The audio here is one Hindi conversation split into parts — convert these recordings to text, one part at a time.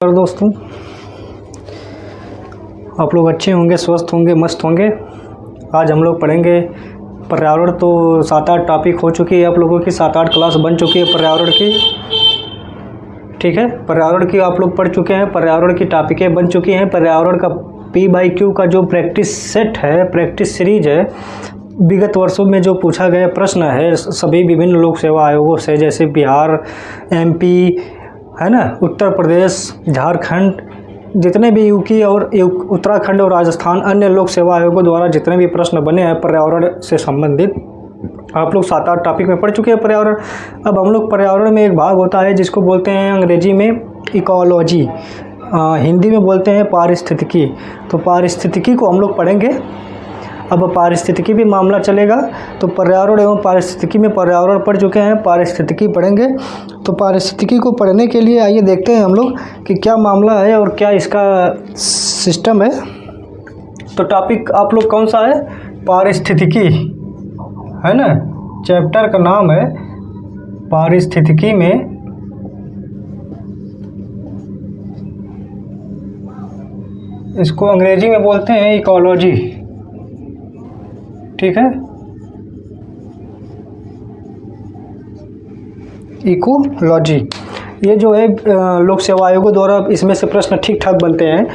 और दोस्तों, आप लोग अच्छे होंगे, स्वस्थ होंगे, मस्त होंगे। आज हम लोग पढ़ेंगे पर्यावरण। तो 7-8 टॉपिक हो चुकी है, आप लोगों की 7-8 क्लास बन चुकी है पर्यावरण की। ठीक है, पर्यावरण की आप लोग पढ़ चुके हैं, पर्यावरण की टॉपिकें बन चुकी हैं। पर्यावरण का P/Q का जो प्रैक्टिस सेट है, प्रैक्टिस सीरीज है, विगत वर्षों में जो पूछा गया प्रश्न है सभी विभिन्न लोक सेवा आयोगों से, जैसे बिहार, MP, है ना, उत्तर प्रदेश, झारखंड, जितने भी यूपी और उत्तराखंड और राजस्थान, अन्य लोक सेवा आयोगों द्वारा जितने भी प्रश्न बने हैं पर्यावरण से संबंधित, आप लोग 7-8 टॉपिक में पढ़ चुके हैं पर्यावरण। अब हम लोग पर्यावरण में एक भाग होता है जिसको बोलते हैं अंग्रेजी में इकोलॉजी, हिंदी में बोलते हैं पारिस्थितिकी। तो पारिस्थितिकी को हम लोग पढ़ेंगे। अब पारिस्थितिकी भी मामला चलेगा, तो पर्यावरण एवं पारिस्थितिकी में पर्यावरण पढ़ चुके हैं, पारिस्थितिकी पढ़ेंगे। तो पारिस्थितिकी को पढ़ने के लिए आइए देखते हैं हम लोग कि क्या मामला है और क्या इसका सिस्टम है। तो टॉपिक आप लोग कौन सा है? पारिस्थितिकी, है ना। चैप्टर का नाम है पारिस्थितिकी में इसको अंग्रेजी में बोलते हैं इकोलॉजी। ठीक है, इकोलॉजी। ये जो है लोक सेवा आयोगों द्वारा इसमें से प्रश्न ठीक ठाक बनते हैं,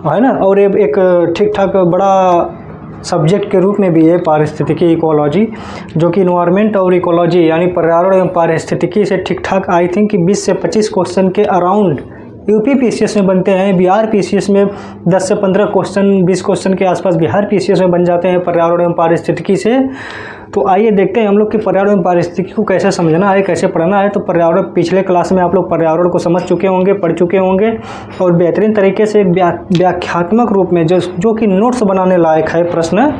है ना। और ये एक ठीक ठाक बड़ा सब्जेक्ट के रूप में भी है पारिस्थितिकी, इकोलॉजी, जो कि इन्वायरमेंट और इकोलॉजी यानी पर्यावरण एवं पारिस्थितिकी से ठीक ठाक आई थिंक कि 20 से 25 क्वेश्चन के अराउंड यूपी PCS में बनते हैं। बिहार PCS में 10 से 15 क्वेश्चन, 20 क्वेश्चन के आसपास बिहार PCS में बन जाते हैं पर्यावरण एवं पारिस्थितिकी से। तो आइए देखते हैं हम लोग कि पर्यावरण एवं पारिस्थितिकी को कैसे समझना है, कैसे पढ़ना है। तो पर्यावरण, पिछले क्लास में आप लोग पर्यावरण को समझ चुके होंगे, पढ़ चुके होंगे, और बेहतरीन तरीके से व्याख्यात्मक रूप में जो कि नोट्स बनाने लायक है प्रश्न,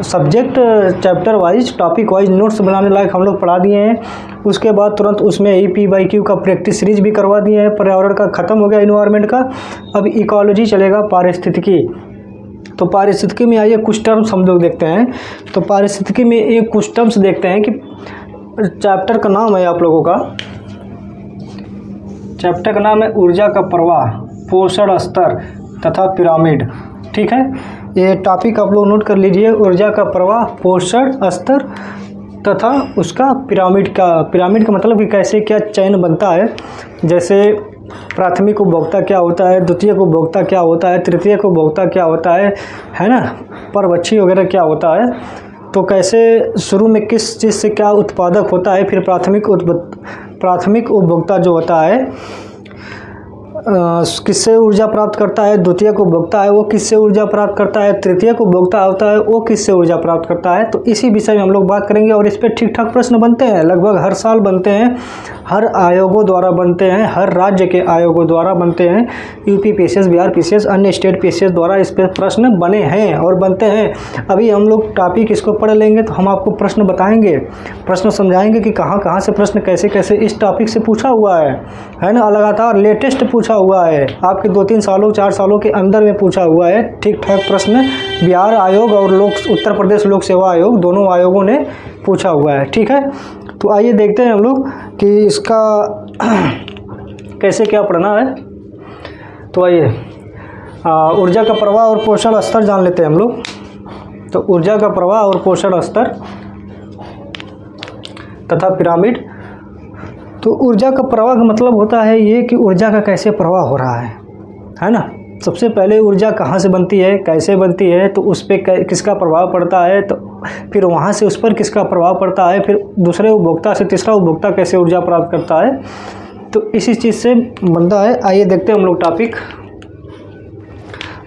subject chapter wise, topic wise notes बनाने लायक हम लोग पढ़ा दिए हैं। उसके बाद तुरंत उसमें P/Q का प्रैक्टिस सीरीज भी करवा दिए हैं। पर्यावरण का ख़त्म हो गया, इन्वायरमेंट का। अब इकोलॉजी चलेगा, पारिस्थितिकी। तो पारिस्थितिकी में आइए कुछ टर्म्स हम लोग देखते हैं। तो पारिस्थितिकी में एक कुछ टर्म्स देखते हैं कि चैप्टर का नाम है आप लोगों का, चैप्टर का नाम है ऊर्जा का प्रवाह, पोषण स्तर तथा पिरामिड। ठीक है, ये टॉपिक आप लोग नोट कर लीजिए, ऊर्जा का प्रवाह, पोषण स्तर तथा उसका पिरामिड का मतलब कि कैसे क्या चयन बनता है। जैसे प्राथमिक उपभोक्ता क्या होता है, द्वितीयक उपभोक्ता क्या होता है, तृतीयक उपभोक्ता क्या होता है ना, परभक्षी वगैरह क्या होता है। तो कैसे शुरू में किस चीज़ से क्या उत्पादक होता है, फिर प्राथमिक उपभोक्ता जो होता है किससे ऊर्जा प्राप्त करता है, द्वितीयक उपभोक्ता है वो किससे ऊर्जा प्राप्त करता है, तृतीयक उपभोक्ता होता है वो किससे ऊर्जा प्राप्त करता है। तो इसी विषय में हम लोग बात करेंगे और इस पर ठीक ठाक प्रश्न बनते हैं, लगभग हर साल बनते हैं, हर आयोगों द्वारा बनते हैं, हर राज्य के आयोगों द्वारा बनते हैं। यूपी PCS, बिहार PCS, अन्य स्टेट PCS द्वारा इस पर प्रश्न बने हैं और बनते हैं। अभी हम लोग टॉपिक इसको पढ़ लेंगे तो हम आपको प्रश्न बताएंगे, प्रश्न समझाएंगे कि कहाँ कहाँ से प्रश्न कैसे कैसे इस टॉपिक से पूछा हुआ है ना। लगातार लेटेस्ट पूछा हुआ है, आपके 2-3 सालों 4 सालों के अंदर में पूछा हुआ है ठीक ठाक प्रश्न। बिहार आयोग और उत्तर प्रदेश लोक सेवा आयोग, दोनों आयोगों ने पूछा हुआ है। ठीक है, तो आइए देखते हैं हम लोग कि इसका कैसे क्या पढ़ना है। तो आइए ऊर्जा का प्रवाह और पोषण स्तर जान लेते हैं हम लोग। तो ऊर्जा का प्रवाह और पोषण स्तर तथा पिरामिड। तो ऊर्जा का प्रवाह का मतलब होता है ये कि ऊर्जा का कैसे प्रवाह हो रहा है ना। सबसे पहले ऊर्जा कहाँ से बनती है, कैसे बनती है, तो उस पर किसका प्रभाव पड़ता है, तो फिर वहाँ से उस पर किसका प्रभाव पड़ता है, फिर दूसरे उपभोक्ता से तीसरा उपभोक्ता कैसे ऊर्जा प्राप्त करता है। तो इसी चीज़ से बनता है। आइए देखते हैं हम लोग टॉपिक।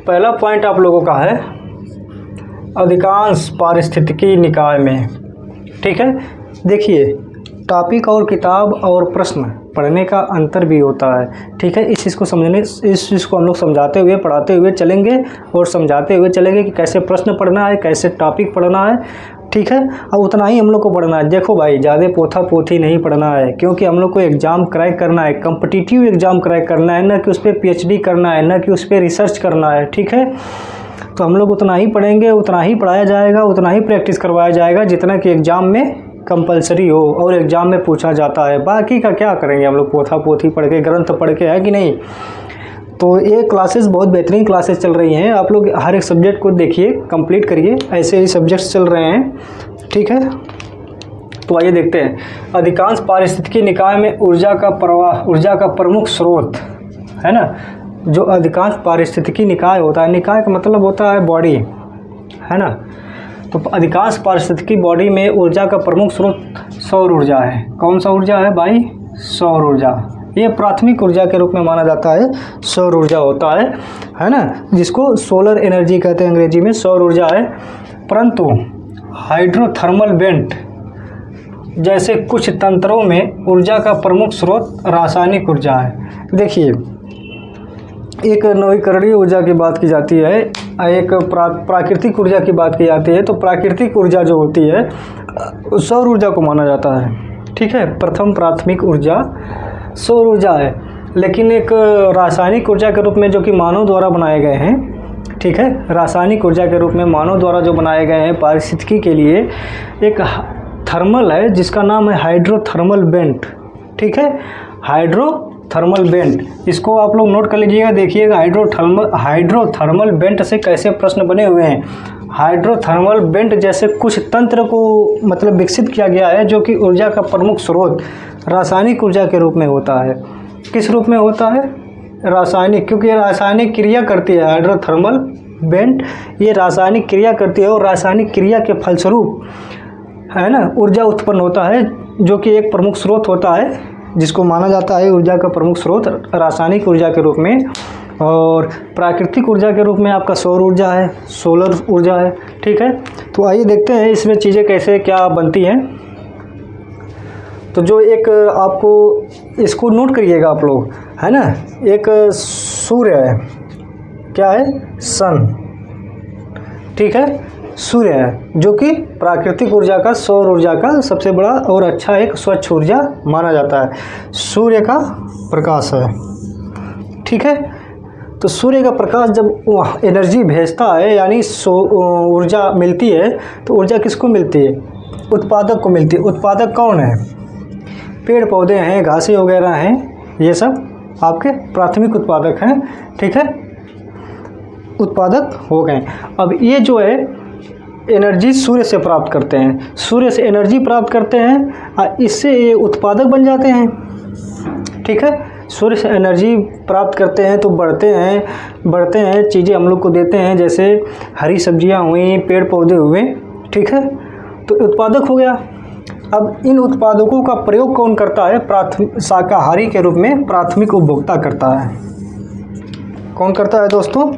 पहला पॉइंट आप लोगों का है अधिकांश पारिस्थितिकी निकाय में। ठीक है, देखिए टॉपिक और किताब और प्रश्न पढ़ने का अंतर भी होता है। ठीक है, इस चीज़ को समझने, इस चीज़ को हम लोग समझाते हुए पढ़ाते हुए चलेंगे और समझाते हुए चलेंगे कि कैसे प्रश्न पढ़ना है, कैसे टॉपिक पढ़ना है। ठीक है, अब उतना ही हम लोग को पढ़ना है। देखो भाई, ज़्यादा पोथा पोथी नहीं पढ़ना है, क्योंकि हम लोग को एग्ज़ाम क्रैक करना है, कम्पिटिटिव एग्ज़ाम क्रैक करना है, ना कि उस पर PhD करना है, ना कि उस पर रिसर्च करना है। ठीक है, तो हम लोग उतना ही पढ़ेंगे, उतना ही पढ़ाया जाएगा, उतना ही प्रैक्टिस करवाया जाएगा जितना कि एग्ज़ाम में कंपलसरी हो और एग्ज़ाम में पूछा जाता है। बाकी का क्या करेंगे हम लोग, पोथा पोथी पढ़ के, ग्रंथ पढ़ के, है कि नहीं। तो ये क्लासेस बहुत बेहतरीन क्लासेस चल रही हैं। आप लोग हर एक सब्जेक्ट को देखिए, कंप्लीट करिए, ऐसे ही सब्जेक्ट्स चल रहे हैं, ठीक है। तो आइए देखते हैं। अधिकांश पारिस्थितिकी निकाय में ऊर्जा का प्रवाह, ऊर्जा का प्रमुख स्रोत, है ना। जो अधिकांश पारिस्थितिकी निकाय होता है, निकाय का मतलब होता है बॉडी, है ना। तो अधिकांश पारिस्थितिकी बॉडी में ऊर्जा का प्रमुख स्रोत सौर ऊर्जा है। कौन सा ऊर्जा है भाई? सौर ऊर्जा। ये प्राथमिक ऊर्जा के रूप में माना जाता है, सौर ऊर्जा होता है ना, जिसको सोलर एनर्जी कहते हैं अंग्रेजी में, सौर ऊर्जा है। परंतु हाइड्रोथर्मल वेंट जैसे कुछ तंत्रों में ऊर्जा का प्रमुख स्रोत रासायनिक ऊर्जा है। देखिए, एक नवीकरणीय ऊर्जा की बात की जाती है, एक प्राकृतिक ऊर्जा की बात की जाती है। तो प्राकृतिक ऊर्जा जो होती है सौर ऊर्जा को माना जाता है, ठीक है। प्रथम प्राथमिक ऊर्जा सौर ऊर्जा है। लेकिन एक रासायनिक ऊर्जा के रूप में जो कि मानव द्वारा बनाए गए हैं, ठीक है, रासायनिक ऊर्जा के रूप में मानव द्वारा जो बनाए गए हैं पारिस्थितिकी के लिए, एक थर्मल है जिसका नाम है हाइड्रोथर्मल वेंट, ठीक है। हाइड्रोथर्मल वेंट, इसको आप लोग नोट कर लीजिएगा। देखिएगा हाइड्रोथर्मल वेंट से कैसे प्रश्न बने हुए हैं। हाइड्रोथर्मल वेंट जैसे कुछ तंत्र को मतलब विकसित किया गया है जो कि ऊर्जा का प्रमुख स्रोत रासायनिक ऊर्जा के रूप में होता है। किस रूप में होता है? रासायनिक, क्योंकि ये रासायनिक क्रिया करती है। हाइड्रोथर्मल वेंट ये रासायनिक क्रिया करती है और रासायनिक क्रिया के फलस्वरूप, है ना, ऊर्जा उत्पन्न होता है, जो कि एक प्रमुख स्रोत होता है, जिसको माना जाता है ऊर्जा का प्रमुख स्रोत रासायनिक ऊर्जा के रूप में। और प्राकृतिक ऊर्जा के रूप में आपका सौर ऊर्जा है, सोलर ऊर्जा है, ठीक है। तो आइए देखते हैं इसमें चीज़ें कैसे क्या बनती हैं। तो जो एक आपको इसको नोट करिएगा आप लोग, है ना। एक सूर्य है, क्या है? सन, ठीक है, सूर्य है, जो कि प्राकृतिक ऊर्जा का, सौर ऊर्जा का सबसे बड़ा और अच्छा एक स्वच्छ ऊर्जा माना जाता है। सूर्य का प्रकाश है, ठीक है। तो सूर्य का प्रकाश जब एनर्जी भेजता है, यानी ऊर्जा मिलती है, तो ऊर्जा किसको मिलती है? उत्पादक को मिलती है। उत्पादक कौन है? पेड़ पौधे हैं, घासें वगैरह हैं, ये सब आपके प्राथमिक उत्पादक हैं, ठीक है, उत्पादक हो गए। अब ये जो है एनर्जी सूर्य से प्राप्त करते हैं, सूर्य से एनर्जी प्राप्त करते हैं और इससे ये उत्पादक बन जाते हैं, ठीक है। सूर्य से एनर्जी प्राप्त करते हैं तो बढ़ते हैं, चीज़ें हम लोग को देते हैं, जैसे हरी सब्जियां हुई, पेड़ पौधे हुए, ठीक है, तो उत्पादक हो गया। अब इन उत्पादकों का प्रयोग कौन करता है? शाकाहारी के रूप में प्राथमिक उपभोक्ता करता है। कौन करता है दोस्तों?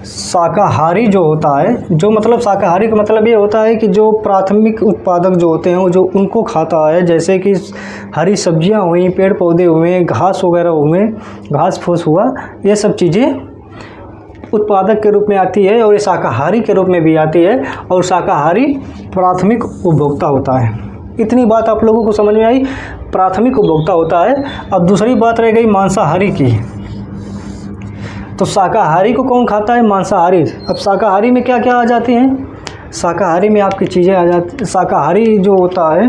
शाकाहारी जो होता है, जो मतलब शाकाहारी का मतलब ये होता है कि जो प्राथमिक उत्पादक जो होते हैं वो जो उनको खाता है, जैसे कि हरी सब्जियां हुई, पेड़ पौधे हुए, घास वगैरह हुए, घास फूस हुआ, ये सब चीज़ें उत्पादक के रूप में आती है और ये शाकाहारी के रूप में भी आती है, और शाकाहारी प्राथमिक उपभोक्ता होता है। इतनी बात आप लोगों को समझ में आई, प्राथमिक उपभोक्ता होता है। अब दूसरी बात रह गई मांसाहारी की। तो शाकाहारी को कौन खाता है? मांसाहारी। अब शाकाहारी में क्या क्या आ जाती हैं? शाकाहारी में आपकी चीज़ें आ जाती, शाकाहारी जो होता है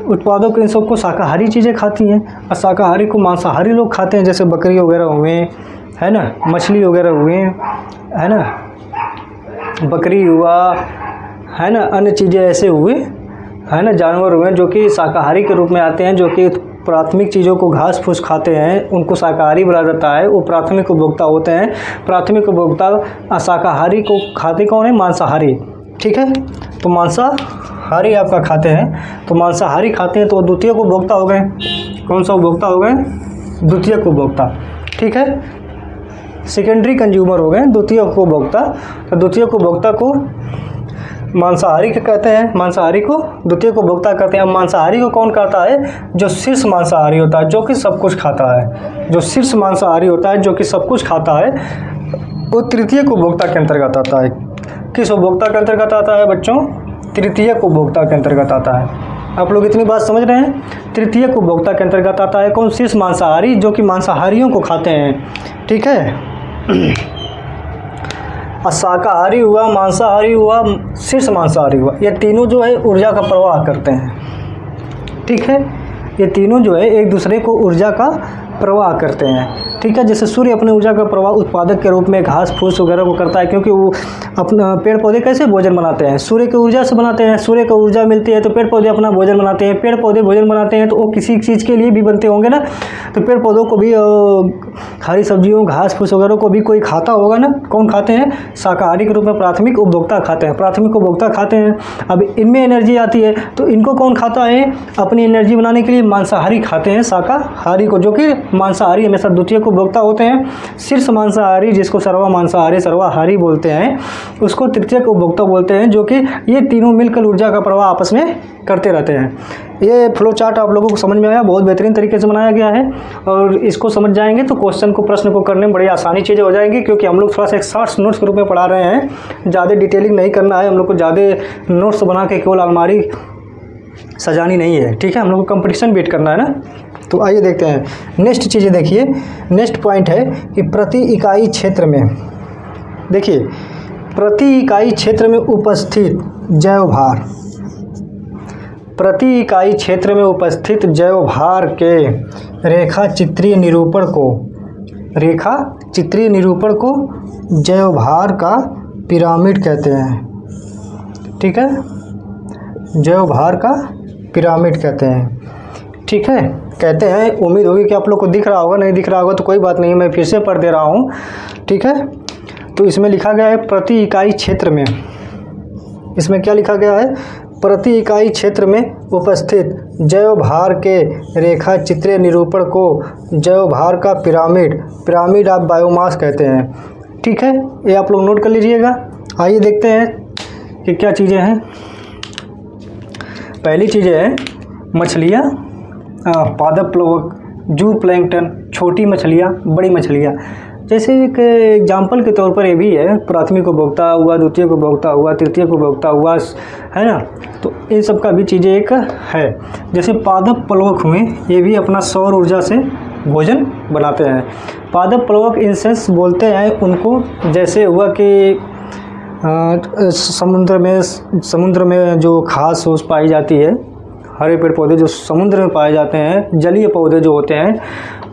उत्पादक इन सबको शाकाहारी चीज़ें खाती हैं, और शाकाहारी को मांसाहारी लोग खाते हैं, जैसे बकरी वगैरह हुए, है ना, मछली वगैरह हुए, है ना, बकरी हुआ, है ना, अन्य चीज़ें ऐसे हुए, है ना, जानवर हुए जो कि शाकाहारी के रूप में आते हैं, जो कि प्राथमिक चीज़ों को घास फूस खाते हैं, उनको शाकाहारी बोला जाता है, वो प्राथमिक उपभोक्ता होते हैं। प्राथमिक उपभोक्ता शाकाहारी को खाते कौन है? मांसाहारी, ठीक है। तो मांसाहारी आपका खाते हैं, तो मांसाहारी खाते हैं तो द्वितीयक उपभोक्ता हो गए। कौन सा उपभोक्ता हो गए? द्वितीयक उपभोक्ता, ठीक है। सेकेंडरी कंज्यूमर हो गए, द्वितीयक उपभोक्ता। तो द्वितीयक उपभोक्ता को मांसाहारी के कहते हैं, मांसाहारी को द्वितीयक उपभोक्ता कहते हैं। अब मांसाहारी को कौन खाता है? जो शीर्ष मांसाहारी होता है, जो कि सब कुछ खाता है। जो शीर्ष मांसाहारी होता है, जो कि सब कुछ खाता है, वो तृतीयक उपभोक्ता के अंतर्गत आता है। किस उपभोक्ता के अंतर्गत आता है बच्चों? तृतीयक उपभोक्ता के अंतर्गत आता है। आप लोग इतनी बात समझ रहे हैं? तृतीयक उपभोक्ता के अंतर्गत आता है कौन? शीर्ष मांसाहारी, जो कि मांसाहारियों को खाते हैं, ठीक है। शाकाहारी हुआ, मांसाहारी हुआ, शीर्ष मांसाहारी हुआ, ये तीनों जो है ऊर्जा का प्रवाह करते हैं। ठीक है, ये तीनों जो है एक दूसरे को ऊर्जा का प्रवाह करते हैं। ठीक है, जैसे सूर्य अपने ऊर्जा का प्रवाह उत्पादक के रूप में घास फूस वगैरह को करता है, क्योंकि वो अपना पेड़ पौधे कैसे भोजन बनाते हैं, सूर्य की ऊर्जा से बनाते हैं। सूर्य को ऊर्जा मिलती है तो पेड़ पौधे अपना भोजन बनाते हैं। पेड़ पौधे भोजन बनाते हैं तो वो किसी चीज़ के लिए भी बनते होंगे ना, तो पेड़ पौधों को भी हरी सब्जियों घास फूस वगैरह को भी कोई खाता होगा ना। कौन खाते हैं? शाकाहारी के रूप में प्राथमिक उपभोक्ता खाते हैं, प्राथमिक उपभोक्ता खाते हैं। अब इनमें एनर्जी आती है तो इनको कौन खाता है? अपनी एनर्जी बनाने के लिए मांसाहारी खाते हैं, शाकाहारी को, जो कि मांसाहारी हमेशा द्वितीय उपभोक्ता होते हैं। शीर्ष मांसाहारी, जिसको सर्वा मांसाहारी सर्वाहारी बोलते हैं, उसको तृतीय उपभोक्ता बोलते हैं, जो कि ये तीनों मिलकर ऊर्जा का प्रवाह आपस में करते रहते हैं। ये फ्लो चार्ट आप लोगों को समझ में आया, बहुत बेहतरीन तरीके से बनाया गया है, और इसको समझ जाएंगे तो क्वेश्चन को, प्रश्न को करने में बड़ी आसानी चीज़ें हो जाएंगी, क्योंकि हम लोग थोड़ा सा एक शॉर्ट्स नोट्स के रूप में पढ़ा रहे हैं। ज़्यादा डिटेलिंग नहीं करना है हम लोग को, ज़्यादा नोट्स बना के केवल अलमारी सजानी नहीं है। ठीक है, हम लोग को कंपटीशन बीट करना है ना। तो आइए देखते हैं नेक्स्ट चीज़ें। देखिए नेक्स्ट पॉइंट है कि प्रति इकाई क्षेत्र में, देखिए प्रति इकाई क्षेत्र में उपस्थित जैव भार, प्रति इकाई क्षेत्र में उपस्थित जैव भार के रेखा चित्रीय निरूपण को, रेखा चित्रीय निरूपण को जैव भार का पिरामिड कहते हैं। ठीक है, जैव भार का पिरामिड कहते हैं। ठीक है, कहते हैं। उम्मीद होगी कि आप लोग को दिख रहा होगा, नहीं दिख रहा होगा तो कोई बात नहीं, मैं फिर से पढ़ दे रहा हूँ। ठीक है, तो इसमें लिखा गया है प्रति इकाई क्षेत्र में, इसमें क्या लिखा गया है? प्रति इकाई क्षेत्र में उपस्थित जैव भार के रेखा चित्रीय निरूपण को जैव भार का पिरामिड, पिरामिड ऑफ बायोमास कहते हैं। ठीक है, ये आप लोग नोट कर लीजिएगा। आइए देखते हैं कि क्या चीज़ें हैं। पहली चीज़ें हैं मछलियाँ, पादप प्लवक, जू प्लैंकटन, छोटी मछलियाँ, बड़ी मछलियाँ। जैसे एक एग्जाम्पल के तौर पर ये भी है, प्राथमिक उपभोक्ता हुआ, द्वितीय उपभोक्ता हुआ, तृतीय उपभोक्ता हुआ, है ना। तो इन सब का भी चीज़ें एक है। जैसे पादप प्लवक हुए, ये भी अपना सौर ऊर्जा से भोजन बनाते हैं। पादप प्लवक इंसेक्ट्स बोलते हैं उनको, जैसे हुआ कि समुद्र में जो घास फूस पाई जाती है, हरे पेड़ पौधे जो समुद्र में पाए जाते हैं, जलीय पौधे जो होते हैं,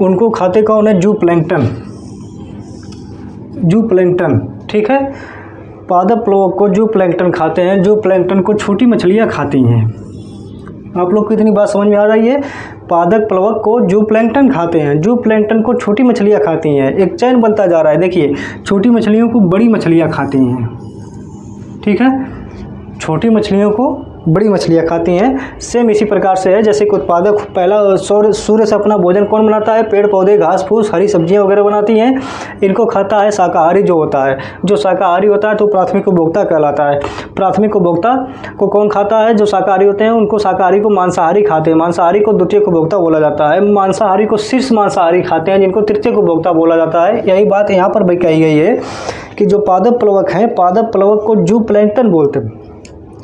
उनको खाते कौन है? जू प्लैंकटन, जू प्लैंकटन। ठीक है, पादप प्लवक को जू प्लैंकटन खाते हैं। जू प्लैंकटन को छोटी मछलियाँ खाती हैं। आप लोग को इतनी बात समझ में आ रही है? पादप प्लवक को जू प्लैंकटन खाते हैं, जू प्लैंकटन को छोटी मछलियाँ खाती हैं। एक चैन बनता जा रहा है। देखिए, छोटी मछलियों को बड़ी मछलियाँ खाती हैं। ठीक है, छोटी मछलियों को बड़ी मछलियाँ खाती हैं। सेम इसी प्रकार से है, जैसे कि उत्पादक पहला सूर्य से अपना भोजन कौन बनाता है? पेड़ पौधे घास फूस हरी सब्जियाँ वगैरह बनाती हैं। इनको खाता है शाकाहारी जो होता है। जो शाकाहारी होता है तो प्राथमिक उपभोक्ता कहलाता है। प्राथमिक उपभोक्ता को कौन खाता है? जो शाकाहारी होते हैं उनको, शाकाहारी को मांसाहारी खाते हैं। मांसाहारी को द्वितीय उपभोक्ता बोला जाता है। मांसाहारी को शीर्ष मांसाहारी खाते हैं, जिनको तृतीय उपभोक्ता बोला जाता है। यही बात यहाँ पर भी कही गई है कि जो पादप प्लवक हैं, पादप प्लवक को जू प्लैंकटन बोलते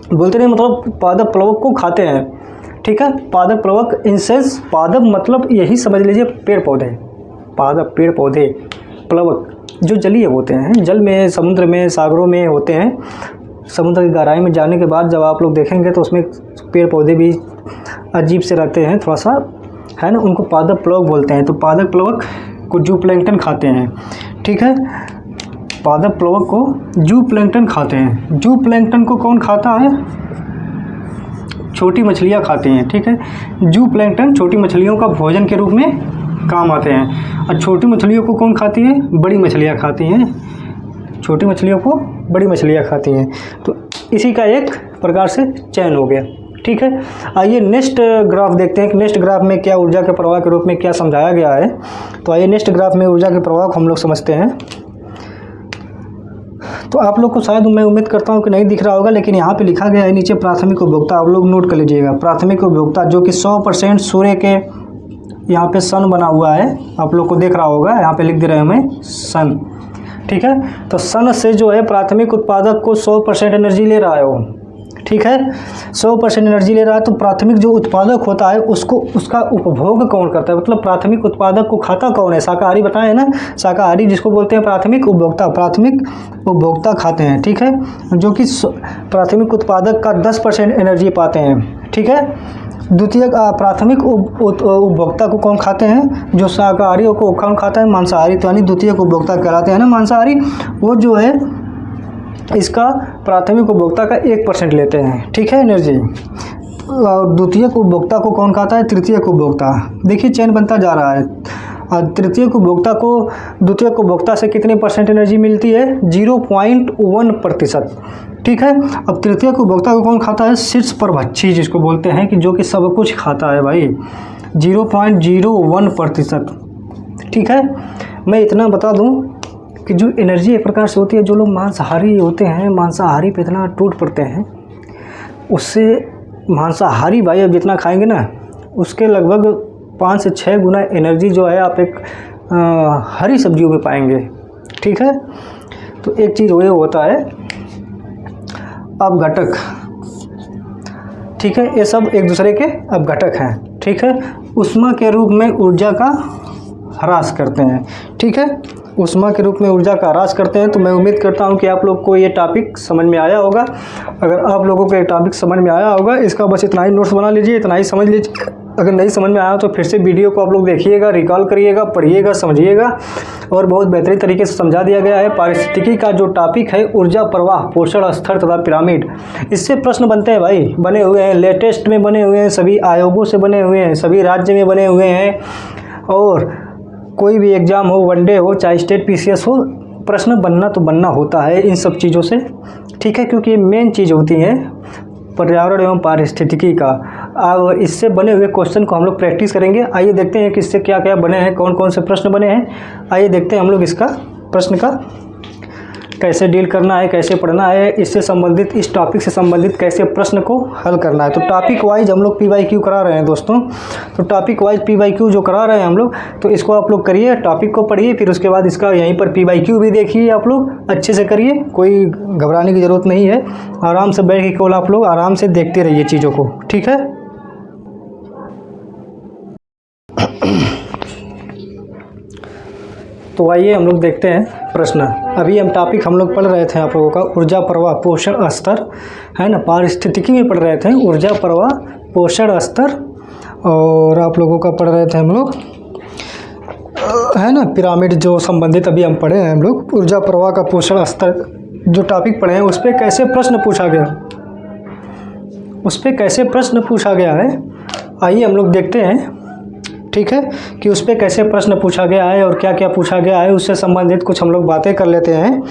नहीं, मतलब पादप प्लवक को खाते हैं। ठीक है, पादप प्लवक इंसेक्ट्स, पादप मतलब यही समझ लीजिए पेड़ पौधे, पादप पेड़ पौधे, प्लवक जो जलीय होते हैं, जल में, समुद्र में, सागरों में होते हैं। समुद्र की गहराई में जाने के बाद जब आप लोग देखेंगे तो उसमें पेड़ पौधे भी अजीब से रहते हैं थोड़ा सा, है ना, उनको पादप प्लवक बोलते हैं। तो पादप प्लवक को जू प्लैंकटन खाते हैं। ठीक है, पादप प्लवक को जू प्लैंकटन खाते हैं। जू प्लैंकटन को कौन खाता है? छोटी मछलियाँ खाती हैं। ठीक है, जू प्लैंकटन छोटी मछलियों का भोजन के रूप में काम आते हैं। और छोटी मछलियों को कौन खाती है? बड़ी मछलियाँ खाती हैं। छोटी मछलियों को बड़ी मछलियाँ खाती हैं। तो इसी का एक प्रकार से चयन हो गया। ठीक है, आइए नेक्स्ट ग्राफ देखते हैं कि नेक्स्ट ग्राफ में क्या ऊर्जा के प्रवाह के रूप में क्या समझाया गया है। तो आइए नेक्स्ट ग्राफ में ऊर्जा के प्रवाह को हम लोग समझते हैं। तो आप लोग को शायद, मैं उम्मीद करता हूँ कि नहीं दिख रहा होगा, लेकिन यहाँ पे लिखा गया है नीचे प्राथमिक उपभोक्ता। आप लोग नोट कर लीजिएगा, प्राथमिक उपभोक्ता जो कि 100% सूर्य के, यहाँ पे सन बना हुआ है, आप लोग को दिख रहा होगा, यहाँ पे लिख दे रहे हैं हमें सन। ठीक है, तो सन से जो है प्राथमिक उत्पादक को 100% एनर्जी ले रहा है वो। ठीक है, 100% एनर्जी ले रहा है। तो प्राथमिक जो उत्पादक होता है उसको उसका उपभोग कौन करता है, मतलब प्राथमिक उत्पादक को खाता कौन है, शाकाहारी बताए ना, शाकाहारी जिसको बोलते हैं प्राथमिक उपभोक्ता, प्राथमिक उपभोक्ता खाते हैं, ठीक है, जो कि प्राथमिक उत्पादक का 10% एनर्जी पाते हैं, ठीक है। द्वितीय प्राथमिक उपभोक्ता को कौन खाते हैं, जो शाकाहारी को कौन खाता है, मांसाहारी, तो यानी द्वितीय उपभोक्ता कहलाते हैं ना मांसाहारी, वो जो है इसका प्राथमिक उपभोक्ता का 1% लेते हैं, ठीक है, एनर्जी। और द्वितीय उपभोक्ता को कौन खाता है, तृतीय उपभोक्ता। देखिए चेन बनता जा रहा है। और तृतीय उपभोक्ता को द्वितीय उपभोक्ता से कितने % एनर्जी मिलती है, 0.1%, ठीक है। अब तृतीय उपभोक्ता को कौन खाता है, शीर्ष परभक्षी जिसको बोलते हैं, कि जो कि सब कुछ खाता है भाई, 0.01%, ठीक है। मैं इतना बता दूं कि जो एनर्जी एक प्रकार से होती है, जो लोग मांसाहारी होते हैं, मांसाहारी पे इतना टूट पड़ते हैं, उससे मांसाहारी भाई अब जितना खाएंगे ना, उसके लगभग 5 से 6 गुना एनर्जी जो है आप एक हरी सब्जियों में पाएंगे, ठीक है। तो एक चीज़ वो होता है अपघटक, ठीक है, ये सब एक दूसरे के अपघटक हैं, ठीक है। ऊष्मा के रूप में ऊर्जा का ह्रास करते हैं, ठीक है, ऊष्मा के रूप में ऊर्जा का ह्रास करते हैं। तो मैं उम्मीद करता हूं कि आप लोग को ये टॉपिक समझ में आया होगा। अगर आप लोगों को ये टॉपिक समझ में आया होगा, इसका बस इतना ही नोट्स बना लीजिए, इतना ही समझ लीजिए। अगर नहीं समझ में आया तो फिर से वीडियो को आप लोग देखिएगा, रिकॉल करिएगा, पढ़िएगा, समझिएगा, और बहुत बेहतरीन तरीके से समझा दिया गया है। पारिस्थितिकी का जो टॉपिक है, ऊर्जा प्रवाह, पोषण स्तर तथा पिरामिड, इससे प्रश्न बनते हैं भाई, बने हुए हैं, लेटेस्ट में बने हुए हैं, सभी आयोगों से बने हुए हैं, सभी राज्य में बने हुए हैं, और कोई भी एग्ज़ाम हो, वनडे हो, चाहे स्टेट पीसीएस हो, प्रश्न बनना तो बनना होता है इन सब चीज़ों से, ठीक है, क्योंकि ये मेन चीज़ होती है पर्यावरण एवं पारिस्थितिकी का। और इससे बने हुए क्वेश्चन को हम लोग प्रैक्टिस करेंगे। आइए देखते हैं कि इससे क्या क्या बने हैं, कौन कौन से प्रश्न बने हैं। आइए देखते हैं हम लोग इसका प्रश्न का कैसे डील करना है, कैसे पढ़ना है, इससे संबंधित, इस टॉपिक से संबंधित कैसे प्रश्न को हल करना है। तो टॉपिक वाइज हम लोग PYQ करा रहे हैं दोस्तों। तो टॉपिक वाइज PYQ जो करा रहे हैं हम लोग, तो इसको आप लोग करिए, टॉपिक को पढ़िए, फिर उसके बाद इसका यहीं पर PYQ भी देखिए, आप लोग अच्छे से करिए, कोई घबराने की ज़रूरत नहीं है। आराम से बैठ के केवल आप लोग आराम से देखते रहिए चीज़ों को, ठीक है। तो आइए हम लोग देखते हैं प्रश्न। अभी हम टॉपिक हम लोग पढ़ रहे थे आप लोगों का ऊर्जा प्रवाह पोषण स्तर, है ना, पारिस्थितिकी में पढ़ रहे थे ऊर्जा प्रवाह पोषण स्तर, और आप लोगों का पढ़ रहे थे हम लोग, है ना, पिरामिड जो संबंधित अभी हम पढ़े हैं हम लोग। ऊर्जा प्रवाह का पोषण स्तर जो टॉपिक पढ़े हैं, उस पर कैसे प्रश्न पूछा गया, उस पर कैसे प्रश्न पूछा गया है, आइए हम लोग देखते हैं, ठीक है, कि उस पर कैसे प्रश्न पूछा गया है और क्या क्या पूछा गया है, उससे संबंधित कुछ हम लोग बातें कर लेते हैं,